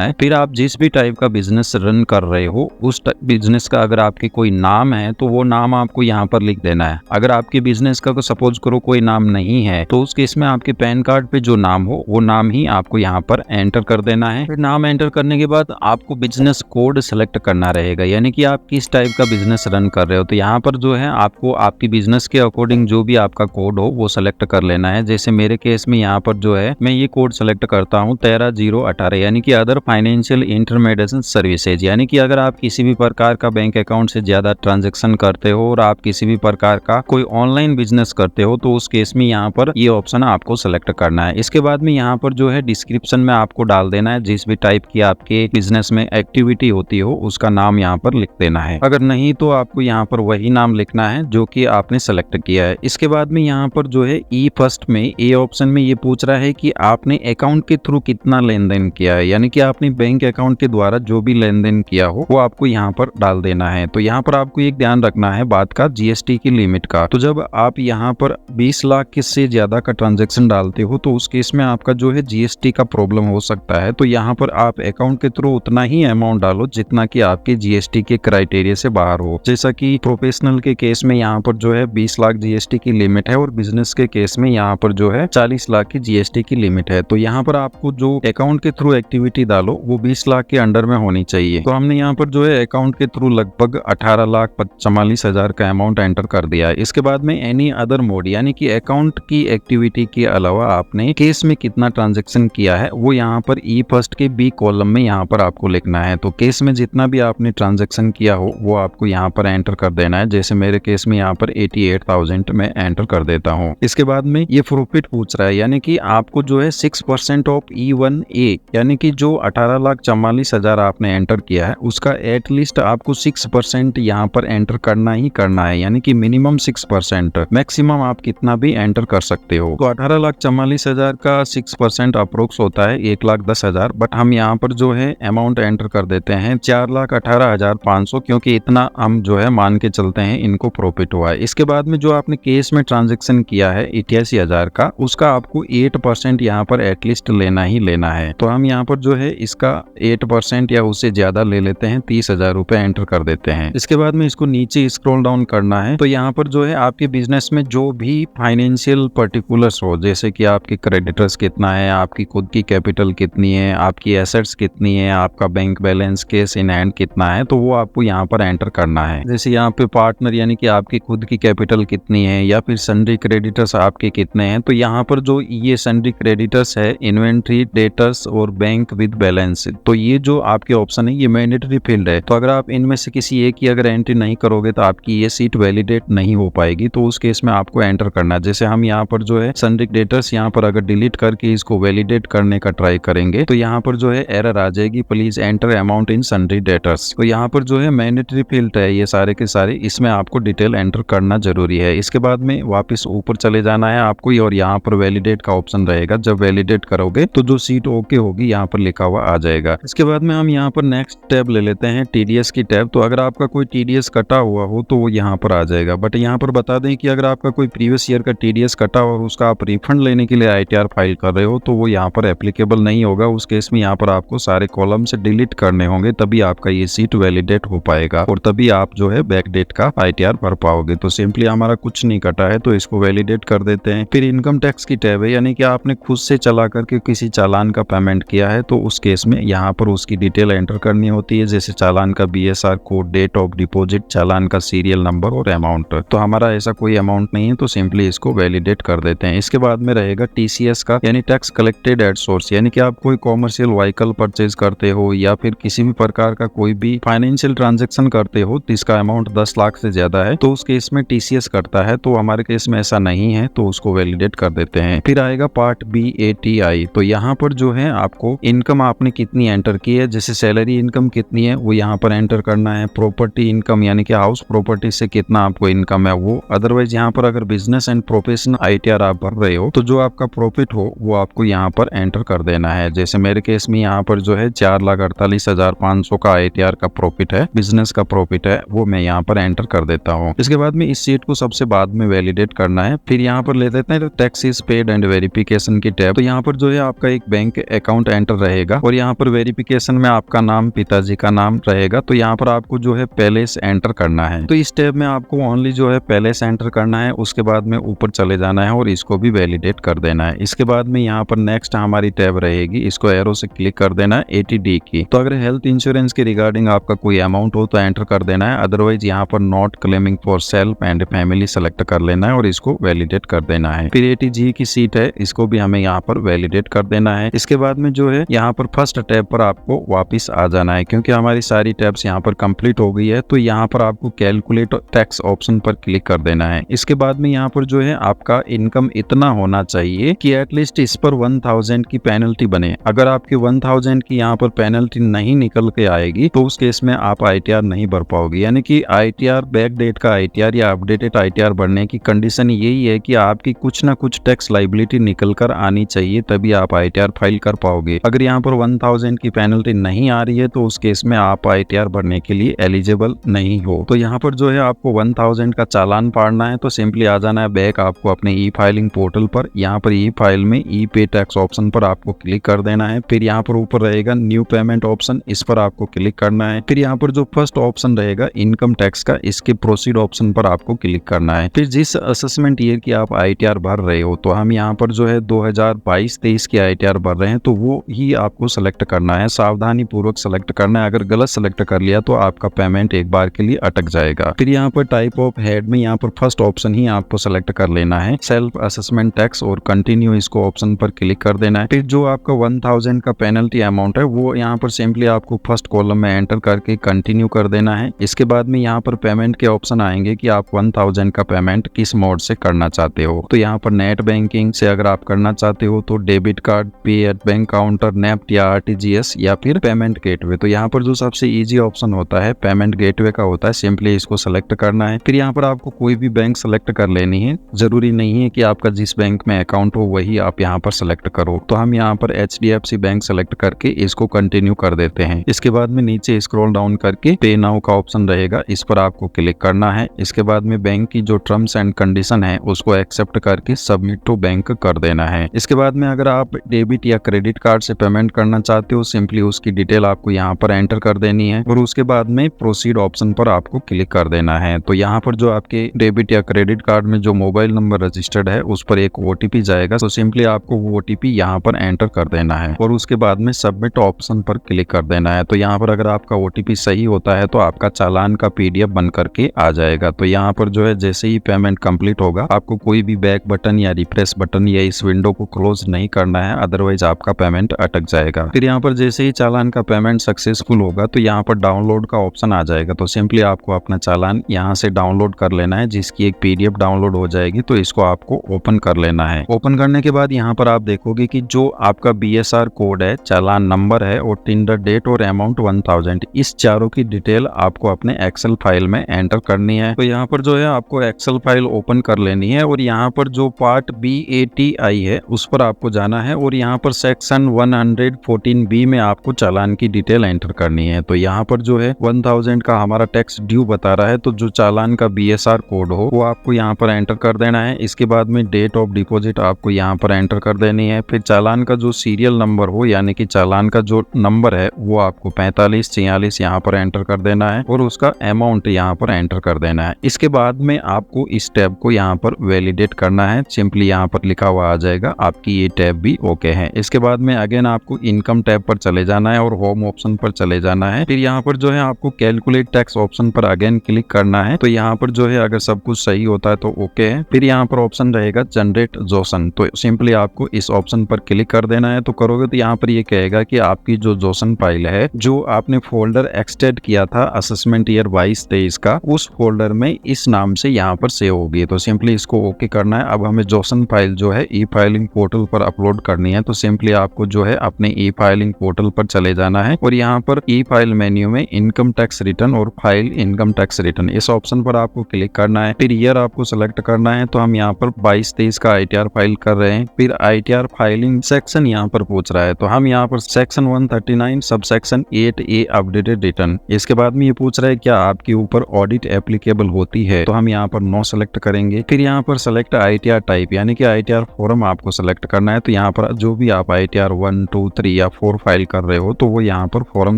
है। फिर आप जिस भी टाइप का बिजनेस रन कर रहे हो उस बिजनेस का अगर आपके कोई नाम है तो वो नाम आपको यहाँ पर लिख देना है। अगर आपके बिजनेस का सपोज करो कोई नाम नहीं है तो उस केस में आपके पैन कार्ड पे जो नाम हो वो नाम ही आपको यहाँ पर एंटर कर देना है। फिर नाम एंटर करने के बाद आपको बिजनेस कोड सेलेक्ट करना रहेगा, यानी कि आप किस टाइप का बिजनेस रन कर रहे हो। तो यहाँ पर जो है आपको आपकी बिजनेस के अकॉर्डिंग जो भी आपका कोड हो वो सेलेक्ट कर लेना है। जैसे मेरे केस में यहाँ पर जो है मैं ये कोड सेलेक्ट करता हूँ 13018, यानी कि अदर फाइनेंशियल इंटरमीडिएशन सर्विसेज, यानी कि अगर आप किसी भी प्रकार का बैंक अकाउंट से ज्यादा ट्रांजेक्शन करते हो और आप किसी भी प्रकार का कोई ऑनलाइन बिजनेस करते हो तो उस केस में यहाँ पर ये ऑप्शन आपको सेलेक्ट करना है। इसके बाद में यहाँ पर जो है डिस्क्रिप्शन में आपको डाल देना है जिस भी टाइप की आपके बिजनेस में एक्टिविटी होती हो उसका नाम यहाँ पर लिख देना है। अगर नहीं तो आपको यहाँ पर वही नाम लिखना है जो कि आपने सेलेक्ट किया है। इसके बाद में यहाँ पर जो है ई फर्स्ट में ए ऑप्शन में ये पूछ रहा है कि आपने अकाउंट के थ्रू कितना लेन देन किया है, यानी कि आपने बैंक अकाउंट के द्वारा जो भी लेन देन किया हो वो आपको यहाँ पर डाल देना है। तो यहाँ पर आपको एक ध्यान रखना है बात का, जीएसटी की लिमिट का। तो जब आप यहाँ पर 20 लाख से ज्यादा का ट्रांजेक्शन डालते हो तो उस केस में आपका जो है जीएसटी का प्रॉब्लम हो सकता है। तो यहाँ पर आप अकाउंट के थ्रू उतना ही अमाउंट डालो जितना कि आपके जीएसटी के क्राइटेरिया से बाहर हो। जैसा कि प्रोफेशनल के केस में यहाँ पर जो है 20 लाख जीएसटी की लिमिट है और बिजनेस के केस में यहाँ पर जो है 40 लाख की जीएसटी की लिमिट है। तो यहाँ पर आपको जो अकाउंट के थ्रू एक्टिविटी डालो वो 20 लाख के अंडर में होनी चाहिए। तो हमने यहाँ पर जो है अकाउंट के थ्रू लगभग 18,44,000 का अमाउंट एंटर कर दिया है। इसके बाद में एनी अदर मोड, यानी कि अकाउंट की एक्टिविटी के अलावा आपने केस में कितना ट्रांजेक्शन किया है वो यहाँ पर ई फर्स्ट के बी कॉलम में यहाँ पर आपको लिखना है। तो केस में जितना भी आपने ट्रांजेक्शन किया हो वो आपको यहाँ पर एंटर कर देना है। जैसे मेरे केस में यहाँ पर 88,000 में एंटर कर देता हूँ। इसके बाद में ये प्रॉफिट पूछ रहा है, यानी कि आपको जो है 6% ऑफ E1A, यानी कि जो 18,44,000 आपने एंटर किया है उसका एटलीस्ट आपको 6% यहाँ पर एंटर करना ही करना है, यानी कि मिनिमम 6%। मैक्सिमम आप कितना भी एंटर कर सकते हो। तो 18,44,000 का 6% अप्रोक्स होता है 1,10,000, बट हम यहाँ पर जो है अमाउंट एंटर कर देते हैं 4,18,500, क्योंकि इतना हम जो है मान के चलते हैं इनको प्रॉफिट हुआ है। इसके बाद में जो आपने केस में ट्रांजेक्शन किया है 88,000 का, उसका आपको 8% यहाँ पर एटलीस्ट लेना ही लेना है। तो हम यहाँ पर जो है इसका 8% या उससे ज्यादा ले लेते हैं, 30,000 रुपए एंटर कर देते हैं। इसके बाद में इसको नीचे स्क्रॉल डाउन करना है। तो यहाँ पर जो है आपके बिजनेस में जो भी फाइनेंशियल पर्टिकुलर्स हो, जैसे कि आपके क्रेडिटर्स कितना है, आपकी खुद की कैपिटल कितनी है, आपकी एसेट्स कितनी है, आपका bank balance cash in hand कितना है, तो वो आपको यहाँ पर एंटर करना है। जैसे यहाँ पे पार्टनर, यानी कि आपकी खुद की कैपिटल कितनी है, या फिर सन्ड्री क्रेडिटर्स आपके कितने हैं। तो यहाँ पर जो ये सन्ड्री क्रेडिटर्स है, इन्वेंट्री, डेटर्स और बैंक विद बैलेंस, तो ये जो आपके ऑप्शन है ये मैंडेटरी फील्ड है। तो अगर आप इनमें से किसी एक की अगर एंट्री नहीं करोगे तो आपकी ये सीट वैलिडेट नहीं हो पाएगी। तो उस केस में आपको एंटर करना है। जैसे हम यहाँ पर जो है सन्ड्री डेटर्स यहाँ पर अगर डिलीट करके इसको वैलिडेट करने का ट्राई करेंगे तो यहाँ पर जो है एरर आ जाएगी, please enter amount in sundry debtors. तो यहाँ पर जो है मैंडेटरी फील्ड है ये सारे के सारे, इसमें आपको डिटेल एंटर करना जरूरी है। इसके बाद में वापस ऊपर चले जाना है आपको, और यहाँ पर वैलिडेट का ऑप्शन रहेगा। जब वैलिडेट करोगे तो जो सीट ओके होगी यहाँ पर लिखा हुआ आ जाएगा। इसके बाद में हम यहाँ पर नेक्स्ट टैब ले लेते हैं, टीडीएस की टैब। तो अगर आपका कोई टीडीएस कटा हुआ हो तो वो यहाँ पर आ जाएगा। बट यहाँ पर बता दें कि अगर आपका कोई प्रीवियस ईयर का टीडीएस कटा और उसका आप रिफंड लेने के लिए आईटीआर फाइल कर रहे हो तो वो यहाँ पर एप्लीकेबल नहीं होगा। उस केस में यहाँ पर आपको सारे कॉलम से डिलीट करने होंगे, तभी आपका ये सीट वैलिडेट हो पाएगा और तभी आप जो है बैक डेट का आईटीआर भर पाओगे। तो सिंपली हमारा कुछ नहीं कटा है तो इसको वैलिडेट कर देते हैं। फिर इनकम टैक्स की टैब है, यानी कि आपने खुद से चला करके किसी चालान का पेमेंट किया है तो उस केस में यहाँ पर उसकी डिटेल एंटर करनी होती है। जैसे चालान का BSR code, date of deposit, challan का सीरियल नंबर और अमाउंट। तो हमारा ऐसा कोई अमाउंट नहीं है तो सिंपली इसको वैलिडेट कर देते हैं। इसके बाद में रहेगा टीसीएस का, यानी टैक्स कलेक्टेड एट सोर्स, यानी कि आप कोई कॉमर्शियल व्हीकल परचेज करते हो या फिर किसी भी प्रकार का कोई भी फाइनेंशियल ट्रांजेक्शन करते हो जिसका अमाउंट 10 लाख से ज्यादा है तो उस केस में टीसीएस करता है। तो हमारे केस में ऐसा नहीं है तो उसको वैलिडेट कर देते हैं। फिर आएगा पार्ट BATI। तो यहाँ पर जो है आपको इनकम आपने कितनी एंटर की है, जैसे सैलरी इनकम कितनी है वो यहाँ पर एंटर करना है। प्रॉपर्टी इनकम, यानी कि हाउस प्रॉपर्टी से कितना आपको इनकम है वो। अदरवाइज यहाँ पर अगर बिजनेस एंड प्रोफेशनल आईटीआर आप भर रहे हो तो जो आपका प्रॉफिट हो वो आपको यहाँ पर एंटर कर देना है। जैसे मेरे केस में यहाँ पर जो है 4,48,500 का आईटीआर का प्रॉफिट है, बिजनेस का प्रॉफिट है, वो मैं यहाँ पर एंटर कर देता हूँ। इसके बाद में इस सीट को सबसे बाद में वैलिडेट करना है। फिर यहाँ पर ले देते हैं टैक्सेस पेड एंड वेरिफिकेशन की टैब। तो यहाँ पर जो है है आपका एक बैंक अकाउंट एंटर रहेगा और यहाँ पर वेरिफिकेशन में आपका नाम, पिताजी का नाम रहेगा। तो यहाँ पर आपको जो है पैलेस एंटर करना है। तो इस टैब में आपको ओनली जो है पैलेस एंटर करना है, उसके बाद में ऊपर चले जाना है और इसको भी वैलिडेट कर देना है। इसके बाद में यहाँ पर नेक्स्ट हमारी टैब रहेगी, इसको एरो से क्लिक कर देना है 80D की। तो अगर हेल्थ इंश्योरेंस के रिगार्डिंग आपका कोई अमाउंट हो तो एंटर कर देना है, अदरवाइज यहाँ पर not claiming for self and family select कर लेना है और इसको वैलिडेट कर देना है। फिर 80G की सीट है, इसको भी हमें यहाँ पर वैलिडेट कर देना है। इसके बाद में जो है यहाँ पर फर्स्ट टैब पर आपको वापस आ जाना है, क्योंकि हमारी सारी टैब्स यहाँ पर कंप्लीट हो गई है। तो यहाँ पर आपको कैलकुलेट टैक्स ऑप्शन पर क्लिक कर देना है। इसके बाद में यहाँ पर जो है आपका इनकम इतना होना चाहिए कि एटलीस्ट इस पर 1000 की पेनल्टी बने। अगर आपकी 1000 की यहाँ पर पेनल्टी नहीं निकल के आएगी तो उस केस में आप ITR नहीं भर पाओगे। यानी कि ITR, बैक डेट का ITR या अपडेटेड ITR भरने की कंडीशन यही है कि आपकी कुछ ना कुछ टैक्स लाइबिलिटी निकल कर आनी चाहिए, तभी आप ITR फाइल कर पाओगे। अगर यहाँ पर 1000 की पेनल्टी नहीं आ रही है तो उस केस में आप ITR भरने के लिए एलिजिबल नहीं हो। तो यहाँ पर जो है आपको 1000 का चालान फाड़ना है तो सिंपली आ जाना है बैक आपको अपने ई फाइलिंग पोर्टल पर। यहाँ पर ई फाइल में ई पे टैक्स ऑप्शन पर आपको क्लिक कर देना है। फिर यहाँ पर ऊपर रहेगा न्यू पेमेंट ऑप्शन, इस पर आपको क्लिक करना है। फिर यहाँ पर जो फर्स्ट ऑप्शन रहेगा इनकम टैक्स का, इसके प्रोसीड ऑप्शन पर आपको क्लिक करना है। फिर जिस असेसमेंट ईयर की आप ITR भर रहे हो, तो हम यहाँ पर जो है 2022-23 की ITR भर रहे हैं, तो वो ही आपको सेलेक्ट करना है। सावधानी पूर्वक सेलेक्ट करना है, अगर गलत सेलेक्ट कर लिया तो आपका पेमेंट एक बार के लिए अटक जाएगा। फिर यहाँ पर टाइप ऑफ हेड में यहाँ पर फर्स्ट ऑप्शन ही आपको सेलेक्ट कर लेना है, सेल्फ असेसमेंट टैक्स, और कंटिन्यू इसको ऑप्शन पर क्लिक कर देना है। फिर जो आपका 1000 का पेनल्टी अमाउंट है वो यहाँ पर सिंपली आपको फर्स्ट कॉलम में एंटर करके कंटिन्यू कर देना है। इसके बाद में यहाँ पर पेमेंट के ऑप्शन आएंगे कि आप 1000 का पेमेंट किस मोड से करना चाहते हो। तो यहाँ पर नेट बैंकिंग से अगर आप करना चाहते हो तो डेबिट कार्ड, पे एट बैंक काउंटर, नेफ्ट या RTGS या फिर पेमेंट गेटवे। तो यहाँ पर जो सबसे इजी ऑप्शन होता है पेमेंट गेटवे का होता है, सिंपली इसको सेलेक्ट करना है। फिर यहाँ पर आपको कोई भी बैंक सेलेक्ट कर लेनी है, जरूरी नहीं है कि आपका जिस बैंक में अकाउंट हो वही आप यहाँ पर सेलेक्ट करो। तो हम यहाँ पर HDFC बैंक सेलेक्ट करके इसको कंटिन्यू कर देते हैं। इसके बाद में नीचे स्क्रॉल डाउन करके पे नाउ का ऑप्शन रहेगा, इस पर आपको क्लिक करना है। इसके बाद में बैंक की जो टर्म्स एंड कंडीशन है उसको एक्सेप्ट करके सबमिट टू बैंक कर देना है। इसके बाद में अगर आप डेबिट या क्रेडिट कार्ड से पेमेंट करना चाहते हो, सिंपली उसकी डिटेल आपको यहाँ पर एंटर कर देनी है और उसके बाद में प्रोसीड ऑप्शन पर आपको क्लिक कर देना है। तो यहाँ पर जो आपके डेबिट या क्रेडिट कार्ड में जो मोबाइल नंबर रजिस्टर्ड है उस पर एक OTP जाएगा। तो सिंपली आपको वो OTP यहाँ पर एंटर कर देना है और उसके बाद में सबमिट ऑप्शन पर क्लिक कर देना है। तो यहाँ पर अगर आपका OTP सही होता है तो आपका चालान का PDF बन करके आ जाएगा। तो यहाँ पर जो है जैसे ही पेमेंट कंप्लीट होगा आपको कोई भी बैक बटन या रिफ्रेश बटन या इस विंडो को क्लोज नहीं करना है, अदरवाइज आपका पेमेंट अटक जाएगा। फिर यहाँ पर जैसे ही चालान का पेमेंट सक्सेसफुल होगा तो यहाँ पर डाउनलोड का ऑप्शन आ जाएगा। तो सिंपली आपको अपना चालान यहाँ से डाउनलोड कर लेना है, जिसकी एक PDF डाउनलोड हो जाएगी। तो इसको आपको ओपन कर लेना है। ओपन करने के बाद यहाँ पर आप देखोगे कि जो आपका BSR कोड है, चालान नंबर है और टेंडर डेट और अमाउंट 1000, इस चारों की डिटेल आपको अपने एक्सेल फाइल में एंटर करनी है। तो यहाँ पर जो है आपको एक्सेल फाइल ओपन कर लेनी है और यहाँ पर जो पार्ट BATI है उस पर आपको जाना है और यहाँ पर सेक्शन 114B में आपको चालान की डिटेल एंटर करनी है। तो यहाँ पर जो है 1000 का हमारा टैक्स ड्यू बता रहा है, तो जो चालान का BSR कोड हो वो आपको यहाँ पर एंटर कर देना है। इसके बाद में डेट ऑफ डिपॉजिट आपको यहाँ पर एंटर कर देनी है। फिर चालान का जो सीरियल नंबर हो, यानी कि चालान का जो नंबर है वो आपको 4546 यहाँ पर एंटर कर देना है और उसका अमाउंट यहाँ पर एंटर कर देना है। इसके बाद में आपको इस टैब को यहाँ पर वैलिडेट करना है, सिंपली यहाँ पर लिखा हुआ आ जाएगा आपकी ये टैब भी ओके है। इसके बाद में अगेन आपको इनकम टैब पर चले जाना है और होम ऑप्शन पर चले जाना है। फिर यहाँ पर जो है आपको कैलकुलेट टैक्स ऑप्शन पर अगेन क्लिक करना है। तो यहाँ पर जो है अगर सब कुछ सही होता है तो ओके है। फिर यहाँ पर ऑप्शन रहेगा जनरेट जोसन, तो सिंपली आपको इस ऑप्शन पर क्लिक कर देना है। तो करोगे तो यहाँ पर ये कहेगा कि आपकी जो जोसन फाइल है, जो आपने फोल्डर एक्सटेंड किया था असेसमेंट ईयर 22-23 का, उस फोल्डर में इस नाम से यहाँ पर सेव होगी। तो सिंपली इसको ओके करना है। अब हमें जोसन फाइल जो है ई फाइलिंग पोर्टल पर अपलोड करनी है। तो सिंपली आपको जो है अपने ई फाइलिंग पोर्टल पर चले जाना है और यहाँ पर ई फाइल मेन्यू में इनकम टैक्स रिटर्न और फाइल इनकम टैक्स रिटर्न, इस ऑप्शन पर आपको क्लिक करना है। फिर ईयर आपको सेलेक्ट करना है। तो हम यहाँ पर 22-23 का ITR फाइल कर रहे हैं। फिर ITR फाइलिंग सेक्शन यहाँ पर पूछ रहा है, तो हम यहाँ पर section 139 sub section 8A updated return. इसके बाद में ये पूछ रहा है क्या आपके ऊपर ऑडिट एप्लीकेबल होती है, तो हम यहाँ पर नो सेलेक्ट करेंगे। फिर यहाँ पर सेलेक्ट ITR टाइप, यानी कि ITR फॉर्म आपको सेलेक्ट करना है। तो यहाँ पर जो भी आप ITR 1, 2, 3 या 4 फाइल कर रहे हो तो वो यहाँ पर फॉर्म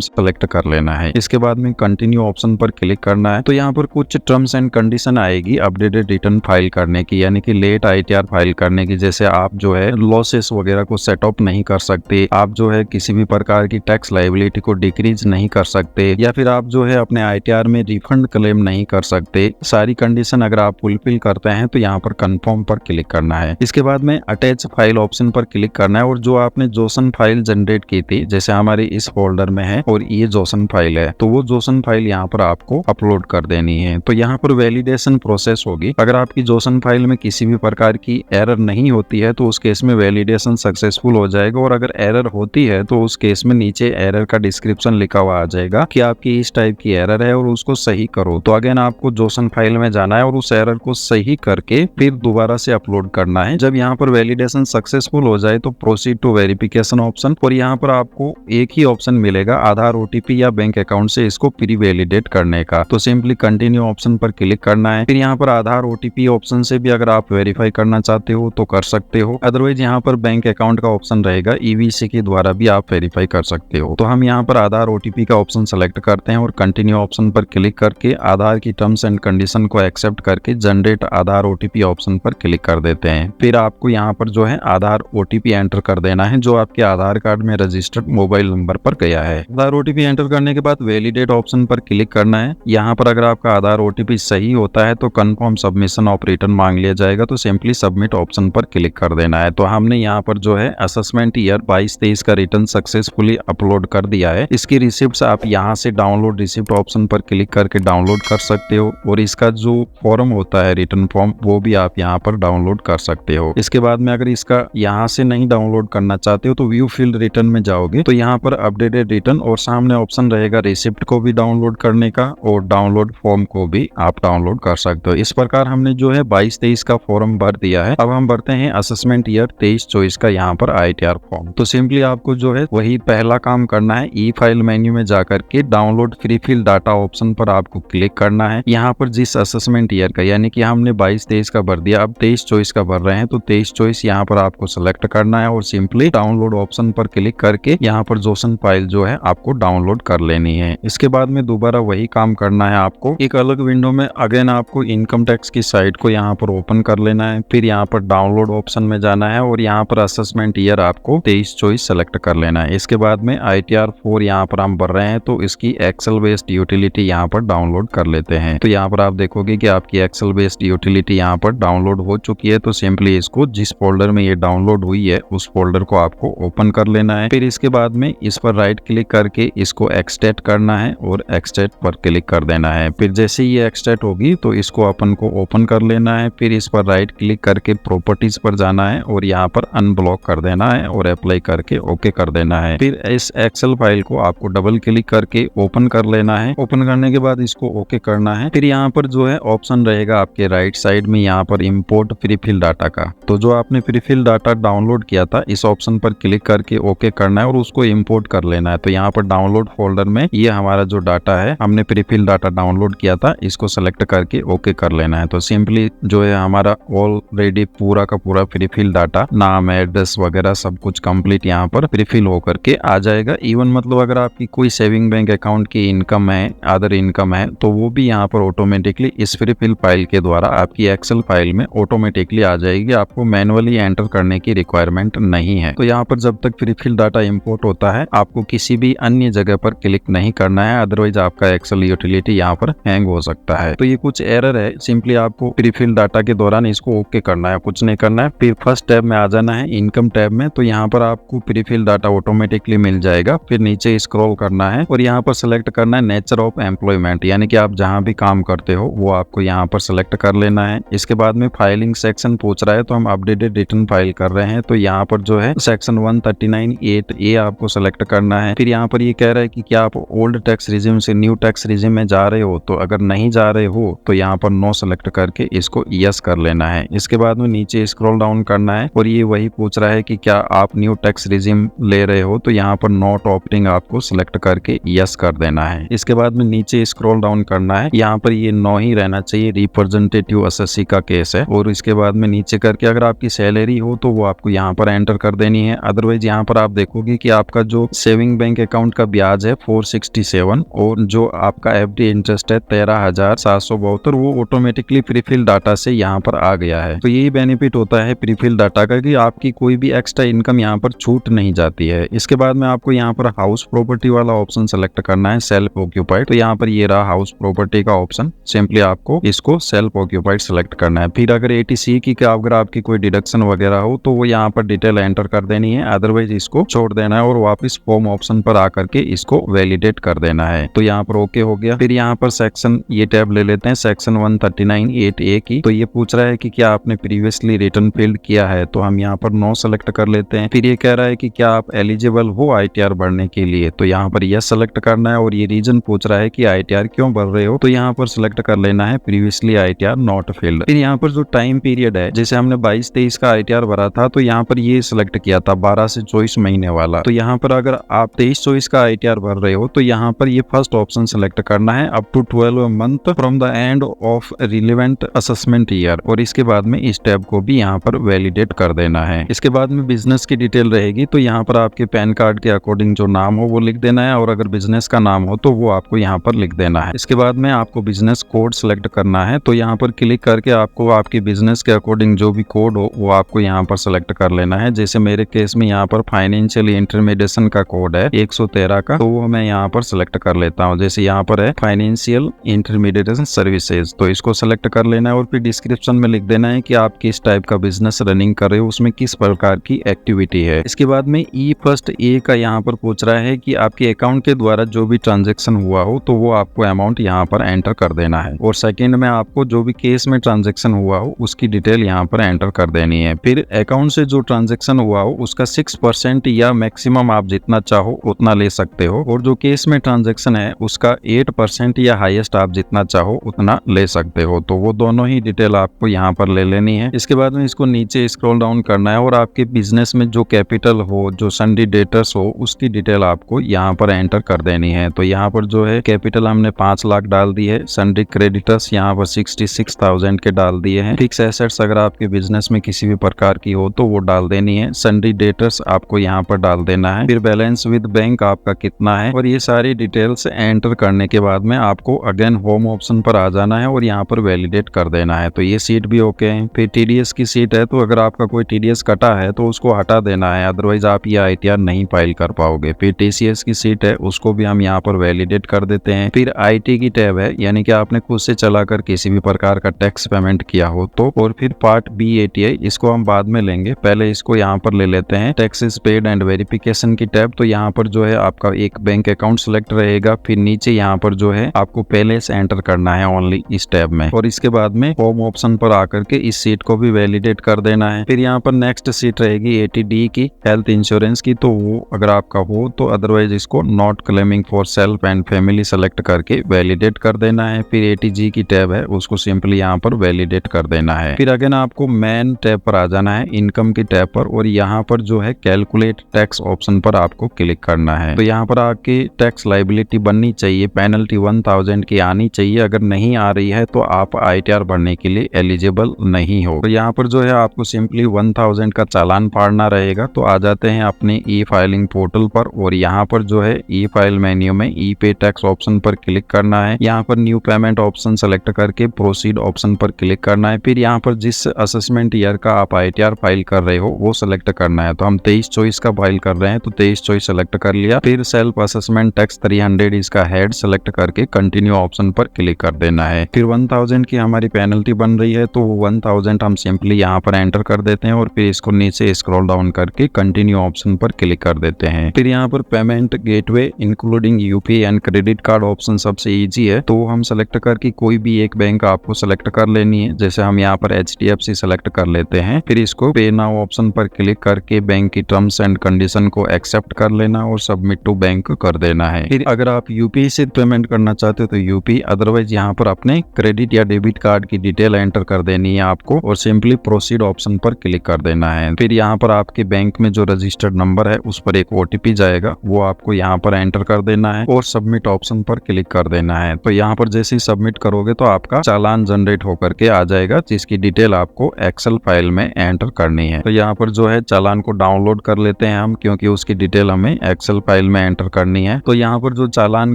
सेलेक्ट कर लेना है। इसके बाद में कंटिन्यू ऑप्शन पर क्लिक करना है। तो यहाँ पर कुछ टर्म्स एंड कंडीशन आएगी अपडेटेड रिटर्न फाइल करने की, यानी कि लेट ITR फाइल करने की। जैसे आप जो है लॉसेस वगैरह को सेटअप नहीं कर सकते, आप जो है किसी भी प्रकार की टैक्स लायबिलिटी को डिक्रीज नहीं कर सकते, या फिर आप जो है अपने ITR में रिफंड क्लेम नहीं कर सकते। सारी कंडीशन अगर आप फुलफिल करते हैं तो यहाँ पर कंफर्म पर क्लिक करना है। इसके बाद में अटैच फाइल ऑप्शन पर क्लिक करना है और जो आपने जोसन फाइल जनरेट की थी, जैसे हमारी इस फोल्डर में है और ये जोसन फाइल है, तो वो जोसन फाइल यहाँ पर आपको अपलोड कर देनी है। तो यहाँ पर वैलिडेशन प्रोसेस होगी। अगर आपकी जोसन फाइल में किसी भी प्रकार की एरर नहीं होती है तो उस केस में वैलिडेशन सक्सेसफुल हो जाएगा, और अगर एरर होती है तो उस केस में नीचे एरर का डिस्क्रिप्शन लिखा हुआ आ जाएगा कि आपकी इस टाइप की एरर है और उसको सही करो। तो अगेन आपको जोसन फाइल में जाना है और उस एरर को सही करके फिर दोबारा से अपलोड करना है। जब यहाँ पर वैलिडेशन सक्सेसफुल हो जाए तो प्रोसीड टू वेरिफिकेशन ऑप्शन, और यहाँ पर आपको एक ही ऑप्शन मिलेगा आधार OTP या बैंक अकाउंट से इसको प्री वैलिडेट करने का। तो सिंपली कंटिन्यू ऑप्शन पर क्लिक करना है। फिर यहाँ पर आधार OTP ऑप्शन से भी अगर आप वेरीफाई करना चाहते हो तो कर सकते हो, अदरवाइज यहाँ पर बैंक अकाउंट का ऑप्शन रहेगा, EVC के द्वारा भी आप वेरीफाई कर सकते हो। तो हम यहाँ पर आधार OTP का ऑप्शन सेलेक्ट करते हैं और कंटिन्यू ऑप्शन पर क्लिक करके आधार की टर्म्स एंड कंडीशन को एक्सेप्ट करके जनरेट आधार OTP ऑप्शन पर क्लिक कर देते हैं। फिर आपको यहाँ पर जो है आधार OTP एंटर कर देना है जो आपके आधार कार्ड में रजिस्टर्ड मोबाइल नंबर पर गया है। आधार OTP एंटर करने के बाद वैलिडेट ऑप्शन पर क्लिक करना है। यहाँ पर अगर आपका आधार OTP सही होता है तो कंफर्म सबमिशन ऑफ रिटर्न मांग लिया जाएगा, तो सिंपली सबमिट ऑप्शन पर क्लिक कर देना है। तो हमने यहाँ पर जो है असेसमेंट ईयर 22-23 का रिटर्न सक्सेसफुली अपलोड कर दिया है। इसकी रिसिप्ट आप यहाँ से डाउनलोड रिसिप्ट ऑप्शन पर क्लिक करके डाउनलोड कर सकते हो, और इसका जो फॉर्म होता है रिटर्न फॉर्म वो भी आप यहाँ पर डाउनलोड कर सकते हो। इसके बाद में अगर इसका यहाँ से नहीं डाउनलोड करना चाहते हो तो व्यू फील्ड रिटर्न में जाओगे तो यहाँ पर अपडेटेड रिटर्न और सामने ऑप्शन रहेगा रिसिप्ट को भी डाउनलोड करने का और डाउनलोड फॉर्म को भी आप डाउनलोड कर सकते हो। इस प्रकार हमने जो है 22-23 का फॉर्म भर दिया है। अब हम भरते हैं असेसमेंट ईयर 23-24 का यहाँ पर ITR फॉर्म। तो सिंपली आपको जो है वही पहला काम करना है, ई फाइल मेन्यू में जाकर के download prefill data option पर आपको क्लिक करना है। यहाँ पर जिस असेसमेंट ईयर का, यानी कि हमने 22-23 का भर दिया, अब 23-24 का भर रहे हैं तो 23-24 यहाँ पर आपको सेलेक्ट करना है और सिंपली डाउनलोड ऑप्शन पर क्लिक करके यहाँ पर जोसन फाइल जो है आपको डाउनलोड कर लेनी है। इसके बाद में दोबारा वही काम करना है आपको। एक अलग विंडो में अगेन आपको इनकम टैक्स की साइट को यहाँ पर ओपन कर लेना है, फिर यहाँ पर डाउनलोड ऑप्शन में जाना है और यहाँ पर असेसमेंट ईयर आपको 23-24 सेलेक्ट कर लेना है। इसके बाद में ITR 4 यहाँ पर हम भर रहे हैं तो इसकी एक्सेल बेस्ड यूटिलिटी यहाँ पर डाउनलोड कर लेते हैं। तो यहाँ पर आप देखोगे कि आपकी एक्सेल बेस्ड यूटिलिटी यहाँ पर डाउनलोड हो चुकी है। तो सिंपली इसको जिस फोल्डर में ये डाउनलोड हुई है उस फोल्डर को आपको ओपन कर लेना है। फिर इसके बाद में इस पर राइट क्लिक करके इसको एक्सट्रैक्ट करना है और एक्सट्रैक्ट पर क्लिक कर देना है। फिर जैसे ही ये एक्सट्रैक्ट होगी तो इसको अपन को ओपन कर लेना है। फिर इस पर राइट क्लिक करके प्रॉपर्टीज पर जाना है और यहाँ पर अनब्लॉक कर देना है और अप्लाई करके ओके कर देना है। फिर इस एक्सेल फाइल को आपको डबल क्लिक करके ओपन कर लेना है। ओपन करने के बाद इसको ओके करना है। फिर यहाँ पर जो है ऑप्शन रहेगा आपके राइट साइड में यहाँ पर इंपोर्ट फ्री फिल डाटा का। तो जो आपने फ्री फिल डाटा डाउनलोड किया था इस ऑप्शन पर क्लिक करके ओके करना है और उसको इंपोर्ट कर लेना है। तो यहाँ पर डाउनलोड फोल्डर में ये हमारा जो डाटा है, हमने फ्री फिल डाटा डाउनलोड किया था, इसको सेलेक्ट करके ओके कर लेना है। तो सिंपली जो है हमारा ऑलरेडी पूरा का पूरा फ्री फिल डाटा, नाम, एड्रेस वगैरह सब कुछ कंप्लीट यहाँ पर फ्री फिल होकर के आ जाएगा। इवन मतलब अगर आपकी कोई सेविंग बैंक अकाउंट की इनकम है, अदर इनकम है, तो वो भी यहाँ पर ऑटोमेटिकली इस फ्री फिल फाइल के द्वारा आपकी एक्सेल फाइल में ऑटोमेटिकली आ जाएगी। आपको मैनुअली एंटर करने की रिक्वायरमेंट नहीं है। तो यहाँ पर जब तक फ्री फिल डाटा इंपोर्ट होता है आपको किसी भी अन्य जगह पर क्लिक नहीं करना है, अदरवाइज आपका एक्सेल यूटिलिटी यहाँ पर हैंग हो सकता है। तो ये कुछ एरर है, सिंपली आपको फ्री फिल डाटा के दौरान इसको ओके करना है, कुछ नहीं करना है। फिर फर्स्ट टैब में आ जाना है, इनकम टैब में। तो यहाँ पर आपको फ्री फिल डाटा ऑटोमेटिकली मिल जाएगा। फिर नीचे स्क्रॉल करना है और यहाँ पर सेलेक्ट करना है नेचर ऑफ एम्प्लॉयमेंट, यानी कि आप जहाँ भी काम करते हो वो आपको यहाँ पर सेलेक्ट कर लेना है। इसके बाद में फाइलिंग सेक्शन पूछ रहा है तो हम अपडेटेड रिटर्न फाइल कर रहे हैं, तो यहाँ पर जो है सेक्शन 139(8) आपको सेलेक्ट करना है। फिर यहाँ पर ये कह रहा है कि क्या आप ओल्ड टैक्स रिजिम से न्यू टैक्स रिजिम में जा रहे हो, तो अगर नहीं जा रहे हो तो यहाँ पर नो सेलेक्ट करके इसको यस कर लेना है। इसके बाद में नीचे स्क्रॉल डाउन करना है और ये वही पूछ रहा है कि क्या आप न्यू टैक्स रिजिम ले रहे हो, तो यहाँ पर नॉट ऑप्टिंग आपको सेलेक्ट करके यस कर देना है। इसके बाद में नीचे स्क्रॉल डाउन करना है, यहाँ पर ये नो ही रहना चाहिए, रिप्रेजेंटेटिव असेसी का केस है। और इसके बाद में नीचे करके अगर आपकी सैलरी हो तो वो आपको आपको यहाँ पर एंटर कर देनी है। अदरवाइज यहाँ पर आप देखोगे कि आपका जो सेविंग बैंक अकाउंट का ब्याज है 467 और जो आपका एफडी इंटरेस्ट है 13,772 वो ऑटोमेटिकली प्रीफिल डाटा से यहाँ पर आ गया है। तो यही बेनिफिट होता है प्रीफिल डाटा का कि आपकी कोई भी एक्स्ट्रा इनकम यहाँ पर छूट नहीं जाती है। इसके बाद में आपको यहाँ पर हाउस प्रॉपर्टी वाला ऑप्शन सेलेक्ट करना है, सेल्फ ऑक्यूपाइड। तो यहाँ पर ये रहा हाउस प्रॉपर्टी का ऑप्शन, सिंपली आपको इसको सेल्फ ऑक्यूपाइड सेलेक्ट करना है। फिर अगर एटीसी की अगर आपकी कोई डिडक्शन वगैरह हो तो वो यहाँ पर डिटेल एंटर कर देनी है, अदरवाइज इसको छोड़ देना है और वापस फॉर्म ऑप्शन पर आकर के इसको वैलिडेट कर देना है। तो यहाँ पर ओके हो गया। फिर यहाँ पर सेक्शन ये टैब ले लेते हैं, सेक्शन 139(8)(a) की। तो ये पूछ रहा है कि क्या आपने प्रीवियसली रिटर्न फिल्ड किया है, तो हम यहाँ पर नो सेलेक्ट कर लेते हैं। फिर ये कह रहा है कि क्या आप एलिजिबल हो आईटीआर भरने के लिए, तो यहाँ पर यस सेलेक्ट करना है और ये रीजन पूछ रहा है कि आईटीआर क्यों भर रहे हो, तो यहाँ पर सिलेक्ट कर लेना है प्रीवियसली आईटीआर नॉट फिल्ड। फिर यहाँ पर जो टाइम पीरियड है, जैसे हमने 22-23 का आईटीआर भरा था तो यहाँ पर ये सिलेक्ट किया था 12 से 24 महीने वाला। तो यहाँ पर अगर आप 23-24 का आईटीआर भर रहे हो तो यहाँ पर ये फर्स्ट ऑप्शन सिलेक्ट करना है, up to 12 month from the end of relevant assessment year, और इसके बाद में इस टैब को भी यहाँ पर वैलिडेट कर देना है। इसके बाद में बिजनेस की डिटेल रहेगी, तो यहाँ पर आपके पैन कार्ड के अकॉर्डिंग जो नाम हो वो लिख देना है, और अगर बिजनेस का नाम हो तो वो आपको यहाँ पर लिख देना है। इसके बाद में आपको बिजनेस कोड सिलेक्ट करना है, तो यहाँ पर क्लिक करके आपको आपके बिजनेस के अकॉर्डिंग जो भी कोड हो वो आपको यहाँ पर सिलेक्ट कर लेना है। जैसे मेरे केस में यहाँ पर फाइनेंशियल इंटरमीडिएशन का कोड है 113 का, तो वो मैं यहाँ पर सिलेक्ट कर लेता हूँ। जैसे यहाँ पर है फाइनेंशियल इंटरमीडिएशन सर्विसेज, तो इसको सिलेक्ट कर लेना है और फिर डिस्क्रिप्शन में लिख देना है कि आप किस टाइप का बिजनेस रनिंग कर रहे हो, उसमें किस प्रकार की एक्टिविटी है। इसके बाद में ई फर्स्ट ए का यहाँ पर पूछ रहा है कि आपके अकाउंट के द्वारा जो भी ट्रांजेक्शन हुआ हो तो वो आपको अमाउंट यहाँ पर एंटर कर देना है, और सेकंड में आपको जो भी केस में ट्रांजेक्शन हुआ हो उसकी डिटेल यहाँ पर एंटर कर देनी है। फिर अकाउंट से जो ट्रांजेक्शन हुआ हो उसका 6% या मैक्सिमम आप जितना चाहो उतना ले सकते हो, और जो केस में ट्रांजेक्शन है उसका 8% या हाईएस्ट आप जितना चाहो उतना ले सकते हो। तो वो दोनों ही डिटेल आपको यहाँ पर ले लेनी है। इसके बाद में इसको नीचे स्क्रॉल डाउन करना है और आपके बिजनेस में जो कैपिटल हो, जो सन्डी डेटर्स हो, उसकी डिटेल आपको यहाँ पर एंटर कर देनी है। तो यहाँ पर जो है कैपिटल हमने 5 लाख डाल दी है, सन्डी क्रेडिटर्स यहाँ पर 66,000 के डाल दिए हैं। फिक्स एसेट्स अगर आपके बिजनेस में किसी भी प्रकार की हो तो वो डाल देनी है, सन्डी डेटर्स आपको यहाँ पर डाल देना है, फिर बैलेंस विद बैंक आपका कितना है, और ये सारी डिटेल्स एंटर करने के बाद में आपको अगेन होम ऑप्शन पर आ जाना है और यहाँ पर वैलिडेट कर देना है। तो ये सीट भी ओके है। फिर टीडीएस की सीट है, तो अगर आपका कोई टीडीएस कटा है तो उसको हटा देना है, अदरवाइज आप ये आईटीआर नहीं फाइल कर पाओगे। फिर टीसीएस की सीट है, उसको भी हम यहाँ पर वैलिडेट कर देते हैं। फिर आईटी की टैब है, यानी कि आपने खुद से चलाकर किसी भी प्रकार का टैक्स पेमेंट किया हो तो, और फिर पार्ट बी एटीआई, इसको हम बाद में लेंगे, पहले इसको यहाँ पर ले लेते हैं। टैक्सेस पेड एंड वेरिफिकेशन की टैब, तो यहाँ पर जो है आपका एक बैंक अकाउंट सिलेक्ट रहेगा, फिर नीचे यहाँ पर जो है आपको पैलेस एंटर करना है ओनली इस टैब में, और इसके बाद में होम ऑप्शन पर आकर के इस सीट को भी वैलिडेट कर देना है। फिर यहाँ पर नेक्स्ट सीट रहेगी 80D की, हेल्थ इंश्योरेंस की, तो वो अगर आपका हो तो, अदरवाइज इसको not claiming for self and family select करके वैलिडेट कर देना है। फिर 80G की टैब है, उसको सिंपली यहाँ पर वैलिडेट कर देना है। फिर अगेन आपको मेन टैब पर आ जाना है, इनकम की टैब पर, और यहाँ पर जो है कैलकुलेट टैक्स ऑप्शन पर आपको क्लिक करना है। तो यहाँ पर आपकी टैक्स लाइबिलिटी बननी चाहिए, पेनल्टी 1000 की आनी चाहिए, अगर नहीं आ रही है तो आप आईटीआर भरने के लिए एलिजिबल नहीं हो। तो यहाँ पर जो है आपको सिंपली 1000 का चालान फाड़ना रहेगा। तो आ जाते हैं अपने ई फाइलिंग पोर्टल पर, और यहाँ पर जो है ई फाइल मेन्यू में ई पे टैक्स ऑप्शन पर क्लिक करना है, यहाँ पर न्यू पेमेंट ऑप्शन सेलेक्ट करके प्रोसीड ऑप्शन पर क्लिक करना है। फिर यहाँ पर जिस असेसमेंट ईयर का आप आईटीआर फाइल कर रहे हो वो सेलेक्ट करना है, तो हम 23-24 का फाइल कर रहे हैं तो 23-24 सेलेक्ट कर लिया। फिर सेल्फ असेसमेंट टैक्स 300 इसका हेड सेलेक्ट करके कंटिन्यू ऑप्शन पर क्लिक कर देना है। फिर 1000 की हमारी पेनल्टी बन रही है, तो 1000 हम सिंपली यहाँ पर एंटर कर देते हैं और फिर इसको नीचे स्क्रॉल डाउन करके कंटिन्यू ऑप्शन पर क्लिक कर देते हैं। फिर यहाँ पर payment gateway including UPI and credit card option सबसे इजी है, तो हम सेलेक्ट करके कोई भी एक बैंक आपको सेलेक्ट कर लेनी है। जैसे हम यहाँ पर HDFC सेलेक्ट कर लेते हैं, फिर इसको पे नाउ ऑप्शन पर क्लिक करके बैंक की टर्म्स एंड कंडीशन को एक्सेप्ट कर लेना और सबमिट टू बैंक कर देना है। फिर अगर आप यूपीआई से पेमेंट करना चाहते हो तो यूपीआई, अदरवाइज यहाँ पर अपने क्रेडिट या डेबिट कार्ड की डिटेल एंटर कर देनी है आपको, और सिंपली प्रोसीड ऑप्शन पर क्लिक कर देना है। फिर यहाँ पर आपके बैंक में जो रजिस्टर्ड नंबर है उस पर एक OTP जाएगा, वो आपको यहाँ पर एंटर कर देना है और सबमिट ऑप्शन पर क्लिक कर देना है। तो यहाँ पर जैसे ही सबमिट करोगे तो आपका चालान जनरेट होकर के आ जाएगा, जिसकी डिटेल आपको एक्सेल फाइल में एंटर करनी है। हैं। तो यहाँ पर जो है चालान को डाउनलोड कर लेते हैं हम, क्योंकि उसकी डिटेल हमें एक्सेल फाइल में एंटर करनी है। तो यहाँ पर जो चालान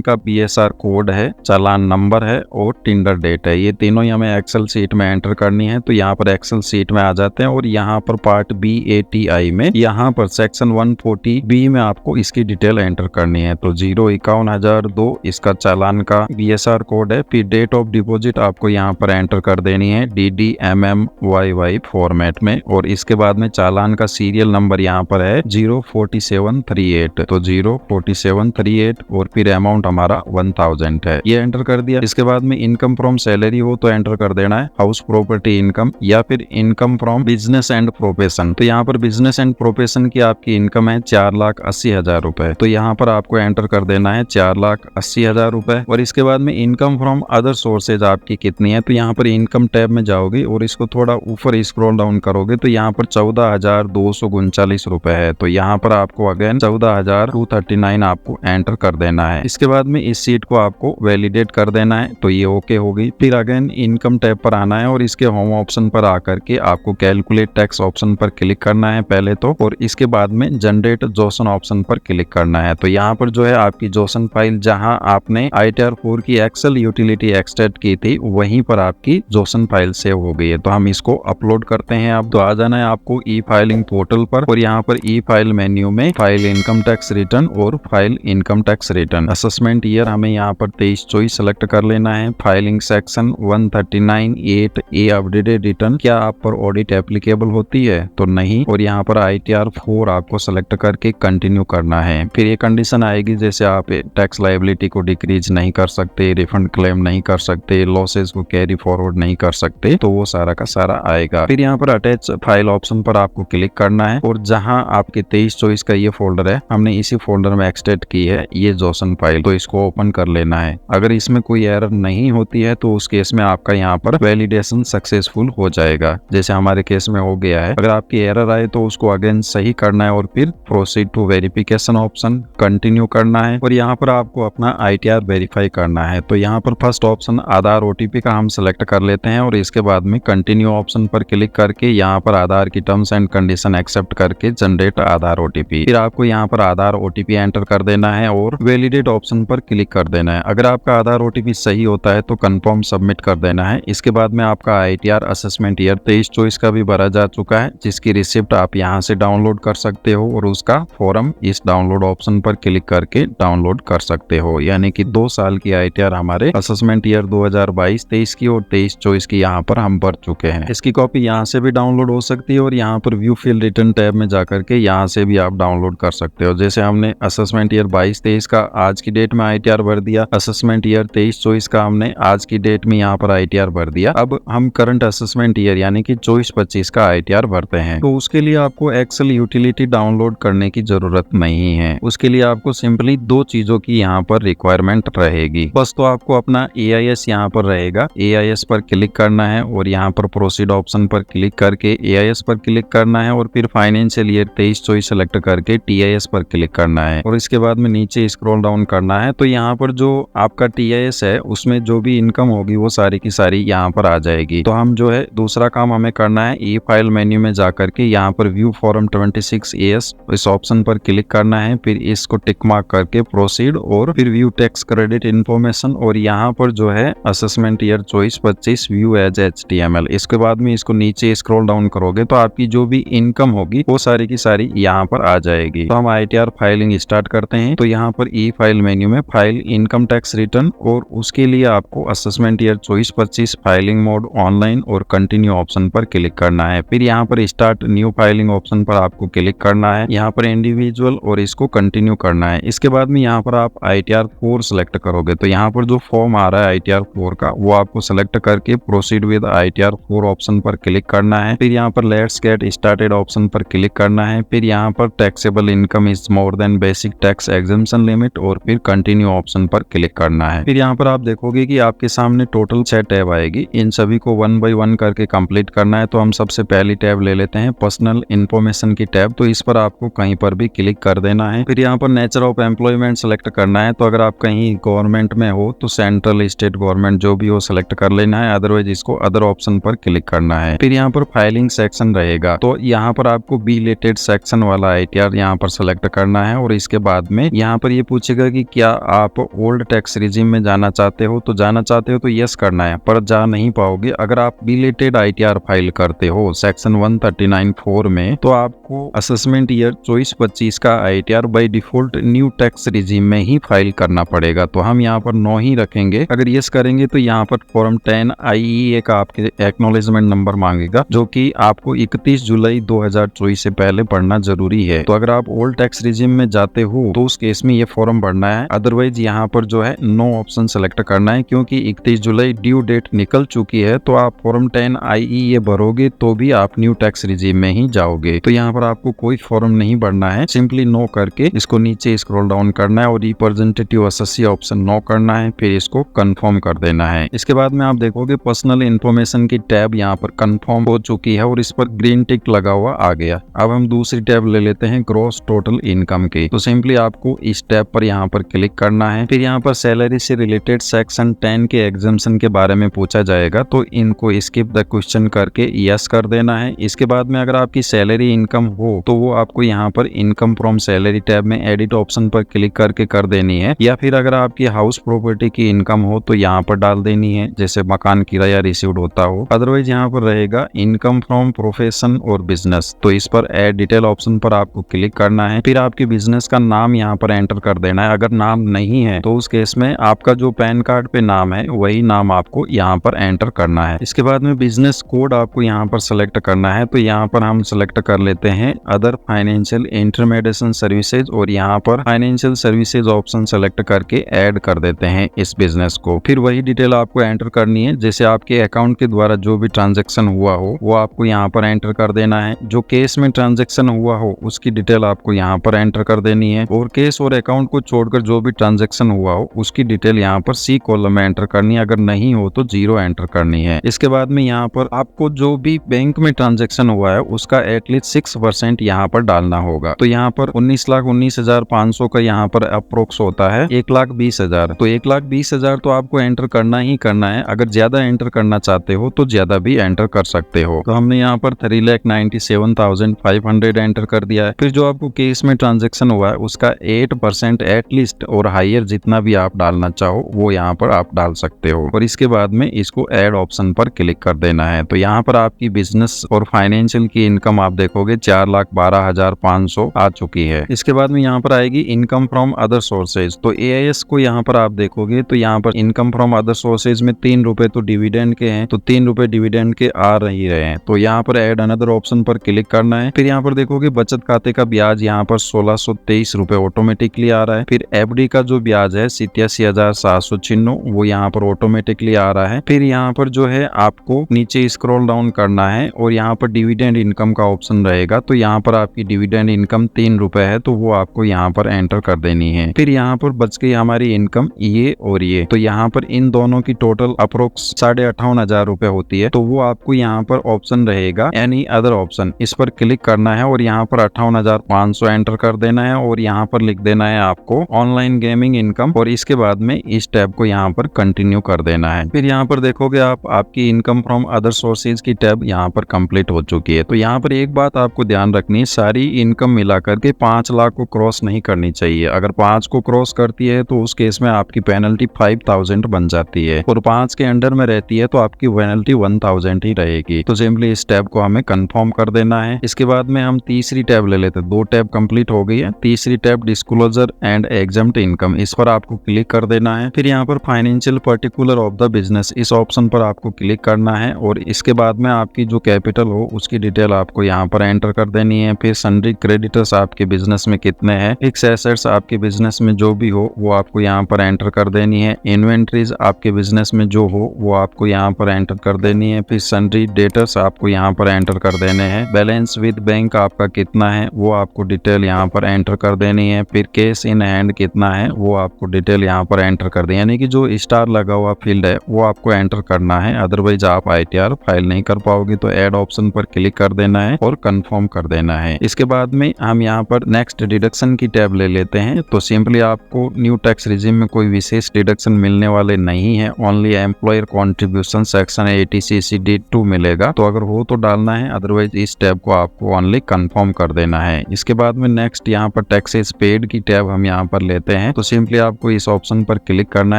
का PSR कोड है, चालान नंबर है और टेंडर डेट है, ये तीनों ही हमें एक्सेल शीट में एंटर करनी है। तो यहाँ पर एक्सेल शीट में आ जाते हैं और यहाँ पर पार्ट BATI में यहाँ पर सेक्शन 140B में आपको इसकी डिटेल एंटर करनी है। तो 051,002 इसका चालान का BSR कोड है। फिर डेट ऑफ डिपॉजिट आपको यहाँ पर एंटर कर देनी है DDMMYY फॉर्मेट में, और इसके बाद में चालान का सीरियल नंबर यहाँ पर है 04738। तो 04738 और फिर अमाउंट हमारा 1000 है, ये एंटर कर दिया। इसके बाद में इनकम फ्रॉम सैलरी हो तो एंटर कर देना है हाउस प्रॉपर्टी इनकम या फिर income from business and profession. तो यहाँ पर बिजनेस एंड प्रोफेशन की आपकी इनकम है 4,80,000 रुपए। तो यहाँ पर आपको एंटर कर देना है 4,80,000 रुपए। और इसके बाद में इनकम फ्रॉम अदर सोर्सेज आपकी कितनी है, तो यहाँ पर इनकम टैब में जाओगे और इसको थोड़ा ऊपर स्क्रॉल डाउन करोगे तो यहाँ पर 14,239 रुपए है। तो यहाँ पर आपको अगेन 14,239 आपको एंटर कर देना है। इसके बाद में इस सीट को आपको वैलिडेट कर देना है। तो ये ओके हो गई। फिर अगेन इनकम टैब पर आना है और इसके होम ऑप्शन पर आकर के आपको कैलकुलेट टैक्स ऑप्शन पर क्लिक करना है पहले तो, और इसके बाद में जनरेट जोसन ऑप्शन पर क्लिक करना है। तो यहाँ पर जो है आपकी जोसन फाइल जहाँ आपने ITR 4 की एक्सेल यूटिलिटी एक्सट्रैक्ट की थी वहीं पर आपकी जोसन फाइल सेव हो गई है। तो हम इसको अपलोड करते हैं। अब तो आ जाना है आपको ई फाइलिंग पोर्टल पर, और यहाँ पर ई फाइल मेन्यू में फाइल इनकम टैक्स रिटर्न और file income tax return assessment year हमें यहाँ पर 23-24 सेलेक्ट कर लेना है। Filing section 139(8)A updated return, क्या आप पर ऑडिट एप्लीकेबल होती है तो नहीं, और यहाँ पर ITR 4 आपको सेलेक्ट करके कंटिन्यू करना है। फिर ये कंडीशन आएगी जैसे आप टैक्स लायबिलिटी को डिक्रीज नहीं कर सकते, रिफंड क्लेम नहीं कर सकते, लॉसेज को कैरी फॉरवर्ड नहीं कर सकते, तो वो सारा का सारा आएगा। फिर यहाँ पर अटैच फाइल ऑप्शन पर आपको क्लिक करना है, और जहाँ आपके 23-24 का ये फोल्डर है हमने इसी फोल्डर में एक्सट्रैक्ट की है ये जोसन फाइल, तो इसको ओपन कर लेना है। अगर इसमें कोई एरर नहीं होती है तो उस केस में आपका यहाँ पर वैलिडेशन सक्सेसफुल हो जाएगा, जैसे हमारे केस में हो गया है। अगर आपकी एरर आए तो उसको अगेन सही करना है और फिर proceed to verification option continue करना है, और यहाँ पर आपको अपना ITR वेरीफाई करना है। तो यहाँ पर फर्स्ट ऑप्शन आधार OTP का हम सेलेक्ट कर लेते हैं, और इसके बाद में कंटिन्यू ऑप्शन पर क्लिक करके यहाँ पर आधार की टर्म्स एंड कंडीशन एक्सेप्ट करके जनरेट आधार OTP। फिर आपको यहाँ पर आधार OTP एंटर कर देना है और वैलिडेट ऑप्शन पर क्लिक कर देना है। अगर आपका आधार OTP सही होता है तो कंफर्म सबमिट कर देना है। इसके बाद में आपका ITR असेसमेंट ईयर 23-24 का भी भरा जा चुका है, जिसकी रिसिप्ट आप यहाँ से डाउनलोड कर सकते हो, और उसका फॉर्म इस डाउनलोड ऑप्शन पर क्लिक करके डाउनलोड कर सकते हो। यानी कि 2 साल की ITR हमारे असेसमेंट ईयर 2022-23 की और 23-24 की यहाँ पर हम भर चुके हैं। इसकी कॉपी यहाँ से भी डाउनलोड हो सकती है, और यहाँ पर व्यू फिल रिटर्न टैब में जाकर के यहाँ से भी आप डाउनलोड कर सकते हो। जैसे हमने असेसमेंट ईयर 22-23 का आज की डेट में ITR भर दिया, असेसमेंट ईयर 23-24 का हमने आज की डेट में यहाँ पर ITR भर दिया। अब हम करंट असेसमेंट ईयर यानी कि 24-25 का ITR भरते हैं। तो उसके लिए आपको एक्सेल यूटिलिटी डाउनलोड करने की जरूरत नहीं है। उसके लिए आपको सिंपली 2 चीजों की यहाँ पर रिक्वायरमेंट रहेगी। बस तो आपको अपना AIS यहाँ पर रहेगा, AIS पर क्लिक करना है और यहाँ पर प्रोसीड ऑप्शन पर क्लिक करके AIS पर क्लिक करना है, और फिर फाइनेंशियल ईयर 23-24 सेलेक्ट करके TIS पर क्लिक करना है, और इसके बाद में नीचे स्क्रॉल डाउन करना है। तो यहाँ पर जो आपका TIS है उसमें जो भी इनकम होगी वो सारी की सारी यहाँ पर आ जाएगी। तो हम जो है दूसरा काम हमें करना है, ई फाइल मेन्यू में जाकर के यहाँ पर व्यू फॉर्म 26AS इस ऑप्शन पर क्लिक करना है, फिर इसको टिक मार्क करके प्रोसीड, और फिर व्यू टैक्स क्रेडिट इन्फॉर्मेशन, और यहाँ पर जो है assessment year 24-25 view as HTML। इसके बाद में इसको नीचे स्क्रॉल डाउन करोगे तो आपकी जो भी इनकम होगी वो सारी की सारी यहाँ पर आ जाएगी। तो हम ITR फाइलिंग स्टार्ट करते हैं। तो यहाँ पर ई फाइल मेन्यू में फाइल इनकम टैक्स रिटर्न, और उसके लिए आपको assessment year 24-25 filing mode online और कंटिन्यू ऑप्शन पर क्लिक करना है। फिर यहाँ पर स्टार्ट न्यू फाइलिंग ऑप्शन पर आपको क्लिक करना है, यहाँ पर इंडिविजुअल और इसको कंटिन्यू करना है। इसके बाद में यहाँ पर आप ITR 4 सेलेक्ट करोगे, तो यहाँ पर जो फॉर्म आ रहा है ITR 4 का वो आपको सेलेक्ट करके प्रोसीड विद ITR 4 ऑप्शन पर क्लिक करना है। फिर यहाँ पर लेट्स गेट स्टार्टेड ऑप्शन पर क्लिक करना है। फिर यहाँ पर taxable income is more than basic tax exemption limit, और फिर कंटिन्यू ऑप्शन पर क्लिक करना है। फिर यहाँ पर आप देखोगे कि आपके सामने टोटल 6 टैब आएगी, इन सभी को 1 बाय 1 करके कंप्लीट करना है। तो हम सबसे पहली टैब ले लेते हैं पर्सनल इन्फॉर्मेशन की टैब। तो इस पर आपको कहीं पर भी क्लिक कर देना है। फिर यहाँ पर नेचर ऑफ एम्प्लॉयमेंट सेलेक्ट करना है। तो अगर आप कहीं गवर्नमेंट में हो तो सेंट्रल स्टेट गवर्नमेंट जो भी हो सेलेक्ट कर लेना है, अदरवाइज इसको अदर ऑप्शन पर क्लिक करना है। फिर यहाँ पर फाइलिंग सेक्शन रहेगा, रहेगा। तो यहाँ पर आपको बी रिलेटेड सेक्शन वाला ITR यहाँ पर सेलेक्ट करना है और इसके बाद में यहाँ पर ये पूछेगा कि क्या आप ओल्ड टैक्स रिजीम में जाना चाहते हो, तो जाना चाहते हो तो यस करना है, पर जा नहीं पाओगे। अगर आप बी रिलेटेड ITR फाइल करते हो सेक्शन 139(4) में, तो आपको असेसमेंट ईयर 24-25 का ITR by default new tax regime में ही फाइल करना पड़ेगा। तो हम यहाँ पर 9 ही रखेंगे। अगर यस करेंगे तो यहाँ पर फॉर्म 10 IEA का आपके एक्नॉलेजमेंट नंबर मांगेगा, जो कि आपको 31 जुलाई 2024 से पहले पढ़ना जरूरी है। तो अगर आप ओल्ड टैक्स रिजीम में जाते हो तो उस केस में ये फॉर्म भरना है। अदरवाइज यहाँ पर जो है नो ऑप्शन सेलेक्ट करना है, क्योंकि 31 जुलाई ड्यू डेट निकल चुकी है। तो आप फॉर्म 10 IEA भरोगे तो भी आप न्यू टैक्स रिजीम में ही जाओगे। तो यहाँ पर आपको कोई फॉर्म नहीं भरना है, सिंपली नो करके इसको नीचे स्क्रॉल डाउन करना है और रिप्रेजेंटेटिव असेसी ऑप्शन नो करना है, फिर इसको कंफर्म कर देना है। इसके बाद में आप देखोगे पर्सनल इन्फॉर्मेशन की टैब यहाँ पर कंफर्म हो चुकी है और इस पर ग्रीन टिक लगा हुआ आ गया। अब हम दूसरी टैब ले लेते हैं ग्रॉस टोटल इनकम की। तो सिंपली आपको इस टैब पर यहाँ पर क्लिक करना है। फिर यहाँ पर सैलरी से रिलेटेड सेक्शन 10 के एग्जाम्पशन के बारे में पूछा जाएगा, तो इनको स्किप द क्वेश्चन करके यस कर देना है। इसके बाद में अगर आपकी सैलरी इनकम हो तो वो आपको यहाँ पर इनकम फ्रॉम सैलरी टैब में एडिट ऑप्शन पर क्लिक करके कर देनी है, या फिर अगर आपकी हाउस प्रॉपर्टी की इनकम हो तो यहाँ पर डाल देनी है, जैसे मकान किराया रिसीव्ड होता हो। अदरवाइज यहाँ पर रहेगा इनकम फ्रॉम प्रोफेशन और बिजनेस, तो इस पर ऐड डिटेल ऑप्शन पर आपको क्लिक करना है। फिर आपके बिजनेस का नाम यहाँ पर एंटर कर देना है। अगर नाम नहीं है तो उस केस में आपका जो पैन कार्ड पे नाम है वही नाम आपको यहाँ पर एंटर करना है। इसके बाद में बिजनेस कोड आपको यहाँ पर सेलेक्ट करना है। तो यहाँ पर हम सेलेक्ट कर लेते हैं अदर फाइनेंशियल इंटरमीडिएशन सर्विसेज, और यहाँ पर फाइनेंशियल सर्विसेज ऑप्शन सेलेक्ट करके ऐड कर देते हैं इस बिजनेस को। फिर वही डिटेल आपको एंटर करनी है, जैसे आपके अकाउंट के द्वारा जो भी ट्रांजेक्शन हुआ हो वो आपको यहाँ पर एंटर कर देना है। जो केस में ट्रांजेक्शन हुआ हो उसकी डिटेल आपको यहाँ पर एंटर कर देनी है, और केस और अकाउंट को छोड़कर जो भी ट्रांजेक्शन हुआ हो उसकी डिटेल यहाँ पर C कॉलम में एंटर करनी है। अगर नहीं हो तो 0 एंटर करनी है। इसके बाद में यहाँ पर आपको जो भी बैंक में ट्रांजेक्शन हुआ है उसका एटलीस्ट 6% यहाँ पर डालना होगा। तो यहाँ पर 19,19,500 का यहाँ पर अप्रोक्स होता है 1,20,000। तो 1,20,000 तो आपको एंटर करना ही करना है। अगर ज्यादा एंटर करना चाहते हो तो ज्यादा भी एंटर कर सकते हो। तो हमने यहाँ पर 3,97,500 एंटर कर दिया है। फिर जो आपको केस में ट्रांजेक्शन हुआ है उसका 8% एटलीस्ट और हायर जितना भी आप डालना चाहो वो यहाँ पर आप डाल सकते हो, और इसके बाद में इसको ऐड ऑप्शन पर क्लिक कर देना है। तो यहाँ पर आपकी बिजनेस और फाइनेंशियल की इनकम आप देखोगे 4,12,500 आ चुकी है। इसके बाद में यहाँ पर आएगी इनकम फ्रॉम अदर सोर्सेज। तो AIS को यहाँ पर आप देखोगे तो यहाँ पर इनकम फ्रॉम अदर सोर्सेज में 3 रुपए तो डिविडेंड के हैं, तो 3 रुपए डिविडेंड के आ रही रहे हैं। तो यहाँ पर ऐड अनदर ऑप्शन पर क्लिक करना है। फिर यहाँ पर देखोगे बचत खाते का ब्याज यहाँ पर 1,623 रुपए ऑटोमेटिकली आ रहा है। फिर FD का जो ब्याज है 87,796 वो यहाँ पर ऑटोमेटिकली आ रहा है। फिर यहाँ पर जो है आपको नीचे स्क्रॉल डाउन करना है और यहाँ पर डिविडेंड इनकम का ऑप्शन रहेगा। तो यहाँ पर आपकी डिविडेंड इनकम 3 रुपए है, तो वो आपको यहाँ पर एंटर कर देनी है। फिर यहाँ पर बच गई हमारी इनकम ये और ये, तो यहाँ पर इन दोनों की टोटल अप्रोक्स 58,500 रुपए होती है। तो वो आपको यहाँ पर ऑप्शन रहेगा एनी अदर ऑप्शन, इस पर क्लिक करना है और यहाँ पर 58,500 एंटर कर देना है, और यहाँ पर लिख देना है आपको ऑनलाइन गेमिंग इनकम, और इसके बाद में इस टैब को यहाँ पर कंटिन्यू कर देना है। फिर यहाँ पर देखोगे आप आपकी इनकम फ्रॉम अदर सोर्सेज की टैब यहाँ पर कंप्लीट हो चुकी है। तो यहाँ पर एक बात आपको ध्यान रखनी है, सारी इनकम मिलाकर के 5 लाख को क्रॉस नहीं करनी चाहिए। अगर 5 को क्रॉस करती है तो उस केस में आपकी पेनल्टी 5,000 बन जाती है, और 5 के अंडर में रहती है तो आपकी पेनल्टी 1,000 ही रहेगी। तो सिंपली इस टैब को हमें कंफर्म कर देना है। इसके बाद में हम तीसरी टैब ले लेते हैं। 2 टैब कंप्लीट हो गई है। तीसरी tab disclosure and exempt income, इस पर आपको क्लिक कर देना है। फिर यहाँ पर financial particular of the business, इस ऑप्शन पर आपको क्लिक करना है, और इसके बाद में आपकी जो कैपिटल हो उसकी डिटेल आपको यहाँ पर एंटर कर देनी है। फिर सन्ड्री क्रेडिटर्स आपके बिजनेस में कितने हैं, फिक्स एसेट्स आपके बिजनेस में जो भी हो वो आपको यहाँ पर एंटर कर देनी है। इन्वेंट्रीज आपके बिजनेस में जो हो वो आपको यहाँ पर एंटर कर देनी है। फिर सन्ड्री डेटर्स आपको यहाँ पर एंटर कर देने हैं। बैलेंस विद बैंक आपका कितना है वो आपको डिटेल यहाँ पर एंटर कर देनी है। फिर कैश इन हैंड कितना है वो आपको डिटेल यहाँ पर एंटर कर दें, यानी कि जो स्टार लगा हुआ फील्ड है वो आपको एंटर करना है, अदरवाइज आप ITR फाइल नहीं कर पाओगे। तो ऐड ऑप्शन पर क्लिक कर देना है और कंफर्म कर देना है। इसके बाद में हम यहाँ पर नेक्स्ट डिडक्शन की टैब ले लेते हैं। तो सिंपली आपको न्यू टैक्स रिजीम में कोई विशेष डिडक्शन मिलने वाले नहीं है, only employer contribution section 80CCD2 मिलेगा। तो अगर हो तो डालना है, है, अदरवाइज इस टैब को आपको ओनली कंफर्म कर देना है। इसके बाद में नेक्स्ट यहाँ पर टैक्सेस पेड की टैब हम यहाँ पर लेते हैं, तो सिंपली आपको इस ऑप्शन पर क्लिक करना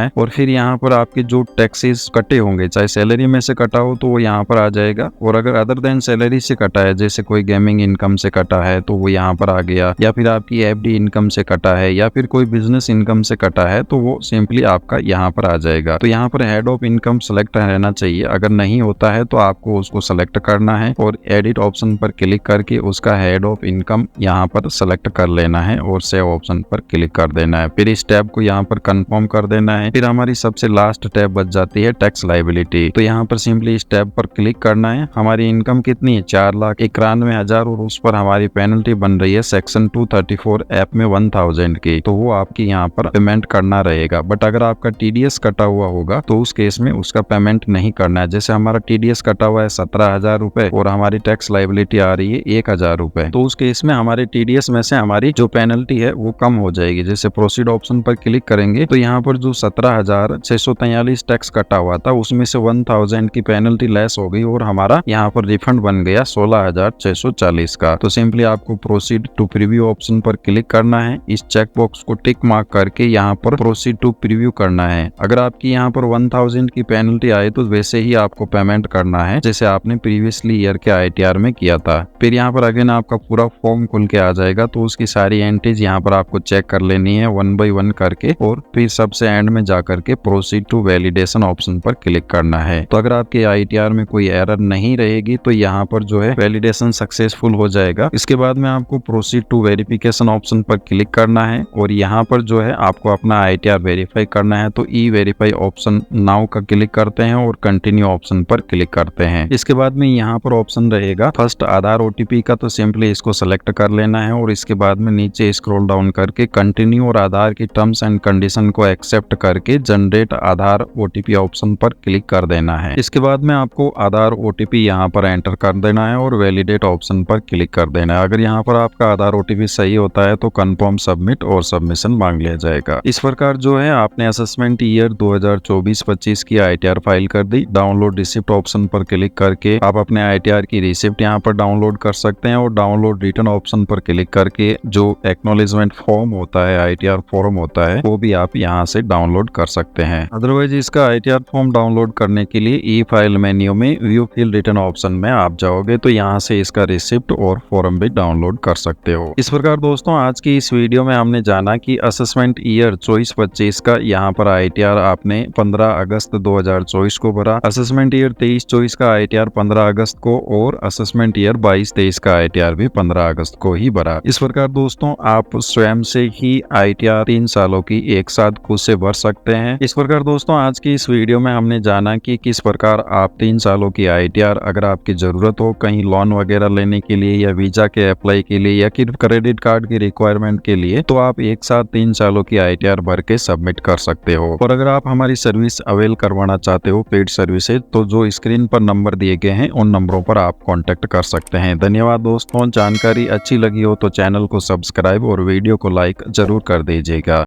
है और फिर यहाँ पर आपके जो टैक्सेस कटे होंगे, चाहे सैलरी में से कटा हो तो वो यहाँ पर आ जाएगा, और अगर अदर देन सैलरी से कटा है, जैसे कोई गेमिंग इनकम से कटा है तो वो यहाँ पर आ गया, या फिर आपकी एफडी इनकम से कटा है, या फिर कोई बिजनेस इनकम से कटा है, तो वो सिंपली आपका यहाँ पर आ जाएगा। तो यहाँ पर हेड ऑफ इनकम सेलेक्ट रहना चाहिए, अगर नहीं होता है तो आपको उसको सेलेक्ट करना है और एडिट ऑप्शन पर क्लिक करके उसका हेड ऑफ इनकम यहाँ पर सेलेक्ट कर लेना है और सेव ऑप्शन पर क्लिक कर देना है। फिर इस टैब को यहाँ पर कंफर्म कर देना है। फिर हमारी सबसे लास्ट टैब बच जाती है टैक्स लायबिलिटी, तो यहाँ पर सिंपली इस टैब पर क्लिक करना है। हमारी इनकम कितनी है, 4,91,000, और उस पर हमारी पेनल्टी बन रही है सेक्शन 234 ऐप में 1000 की, तो वो आपकी यहाँ पर पेमेंट करना रहेगा। बट अगर आपका टीडीएस कटा हुआ होगा तो उस केस में उसका पेमेंट नहीं करना है। जैसे हमारा टीडीएस कटा हुआ है 17,000 रुपए और हमारी टैक्स लायबिलिटी आ रही है 1,000 रुपए, तो उस केस में हमारे टीडीएस में से हमारी जो पेनल्टी है वो कम हो जाएगी। जैसे प्रोसीड ऑप्शन पर क्लिक करेंगे तो यहाँ पर जो 17,643 टैक्स कटा हुआ था उसमें से 1000 की पेनल्टी लेस हो गई और हमारा यहाँ पर रिफंड बन गया 16,640 का। तो सिंपली आपको प्रोसीड टू प्रीव्यू ऑप्शन पर क्लिक करना है, इस चेक बॉक्स को टिक मार्क करके यहाँ पर प्रोसीड टू प्रीव्यू करना है। अगर आपकी यहाँ पर 1000 की पेनल्टी आई तो वैसे ही आपको पेमेंट करना है जैसे आपने प्रीवियसली ईयर के आईटीआर में किया था। फिर यहाँ पर अगेन आपका पूरा फॉर्म खुल के आ जाएगा, तो उसकी सारी एंट्रीज यहाँ पर आपको चेक कर लेनी है 1 by 1 करके, और फिर सबसे एंड में जा करके प्रोसीड टू वैलिडेशन ऑप्शन पर क्लिक करना है। तो अगर आपके आईटीआर में कोई एरर नहीं रहेगी तो यहाँ पर जो है वैलिडेशन सक्सेसफुल हो जाएगा। इसके बाद में आपको प्रोसीड टू वेरिफिकेशन ऑप्शन पर क्लिक करना है और यहाँ पर जो है आपको अपना आईटीआर वेरीफाई करना है, तो ई वेरीफाई ऑप्शन नाउ का क्लिक करते हैं और कंटिन्यू ऑप्शन पर क्लिक करते हैं। इसके बाद में यहाँ पर ऑप्शन रहेगा फर्स्ट आधार ओटीपी का, तो सिंपली इसको सेलेक्ट कर लेना है और इसके बाद में नीचे स्क्रॉल डाउन करके कंटिन्यू और आधार की टर्म्स एंड कंडीशन को एक्सेप्ट करके जनरेट आधार ओटीपी ऑप्शन पर क्लिक कर देना है। इसके बाद में आपको आधार ओटीपी यहाँ पर एंटर कर देना है और वैलिडेट ऑप्शन पर क्लिक कर देना है। अगर यहाँ पर आपका आधार ओटीपी सही होता है तो कंफर्म सबमिट और सबमिशन मांग लिया जाएगा। इस प्रकार जो है आपने असेसमेंट ईयर 2024-25 की आईटीआर फाइल कर दी। डाउनलोड रिसिप्ट ऑप्शन पर क्लिक करके आप अपने आईटीआर की रिसिप्ट यहाँ पर डाउनलोड कर सकते हैं और डाउनलोड रिटर्न ऑप्शन पर क्लिक करके जो एक्नॉलेजमेंट फॉर्म होता है, आईटीआर फॉर्म होता है, वो भी आप यहाँ से डाउनलोड कर सकते हैं। अदरवाइज इसका आईटीआर फॉर्म डाउनलोड करने के लिए ई फाइल मेन्यू में व्यू फिल रिटर्न ऑप्शन में आप जाओगे तो यहाँ से इसका रिसिप्ट और फॉर्म भी डाउनलोड कर सकते हो। इस प्रकार दोस्तों आज की इस वीडियो में हमने जाना कि असेसमेंट ईयर 24-25 का यहाँ पर आईटीआर आपने 15 अगस्त 2024 को भरा, असेसमेंट ईयर 23-24 का आईटीआर 15 अगस्त को, और असेसमेंट ईयर 22-23 का आईटीआर भी 15 अगस्त को ही भरा। इस प्रकार दोस्तों आप स्वयं से ही आईटीआर 3 सालों की एक साथ खुद से भर सकते हैं। इस प्रकार दोस्तों आज की इस वीडियो में हमने जाना कि किस प्रकार आप 3 सालों की आईटीआर अगर आपकी जरूरत हो कहीं लोन वगैरह लेने के लिए या वीजा के अप्लाई के लिए या फिर क्रेडिट कार्ड की रिक्वायरमेंट के लिए, तो आप एक साथ 3 सालों की आईटीआर भर के सबमिट कर सकते हो। और अगर आप हमारी सर्विस अवेल करवाना चाहते हो, पेड सर्विसेज, तो जो स्क्रीन पर नंबर दिए गए हैं उन नंबरों पर आप कांटेक्ट कर सकते हैं। धन्यवाद दोस्तों, जानकारी अच्छी लगी हो तो चैनल को सब्सक्राइब और वीडियो को लाइक जरूर कर दीजिएगा।